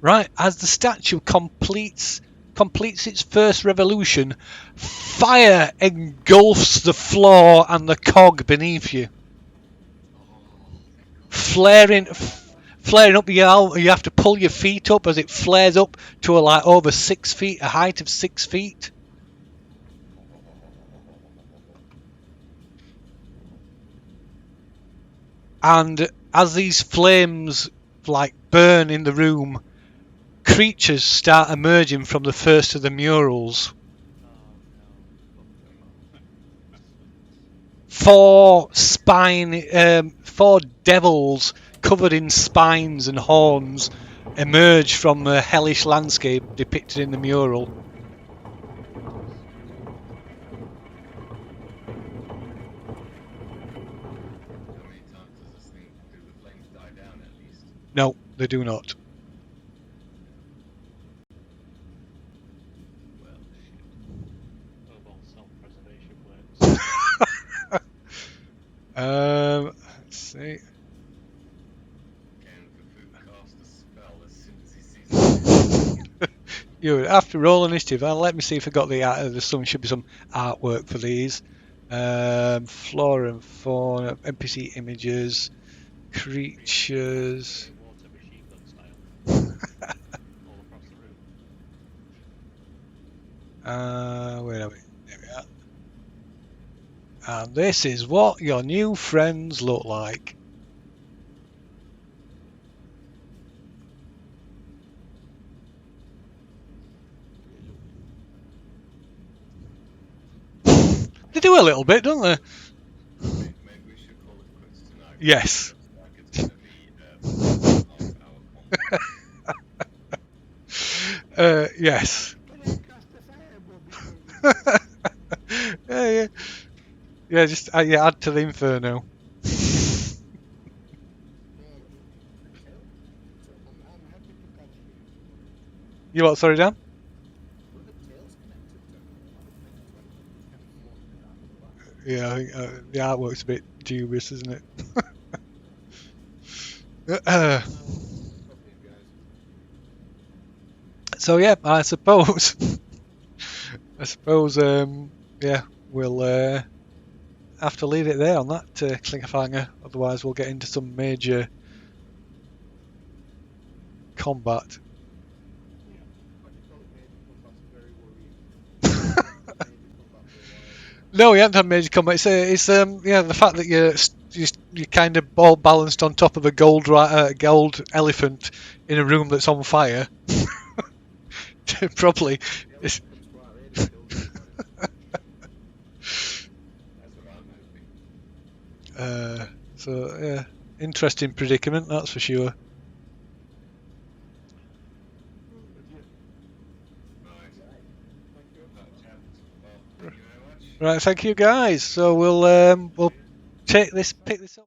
Right, as the statue completes its first revolution, fire engulfs the floor and the cog beneath you. Flaring up, you have to pull your feet up as it flares up to over 6 feet, a height of 6 feet. And as these flames burn in the room, creatures start emerging from the first of the murals. Four devils covered in spines and horns emerge from the hellish landscape depicted in the mural. How many times does this thing do the flames die down at least? No, they do not. Well, shit. Mobile self-preservation works. Let's see. Can Cthulhu cast a spell as soon as he sees it? You have to roll initiative. Let me see if I got there should be some artwork for these. Flora and fauna, NPC images, creatures. Water machine gun style. All across the room. Where are we? There we are. And this is what your new friends look like. They do a little bit, don't they? Maybe we should call it quits tonight. Yes. Like it's going to be half-hour combat. Yes. Can I cast a fireball before Yeah. Just add to the inferno. I'm happy to catch you. You what? Sorry, Dan. What are the tails connected to? Yeah, I think the artwork's a bit dubious, isn't it? So yeah, I suppose. We'll have to leave it there on that cliffhanger. Otherwise, we'll get into some major combat. What do you call it? Major combat's very worrying. Major combat for a while. No, we haven't had major combat. It's the fact that you're kind of all balanced on top of a gold elephant in a room that's on fire. Probably. The elephant's quite ready to kill you, but That's what I'm hoping. So yeah, interesting predicament, that's for sure. Right. thank you. Chaps. Well, thank you very much. Right, thank you guys. So we'll pick this up.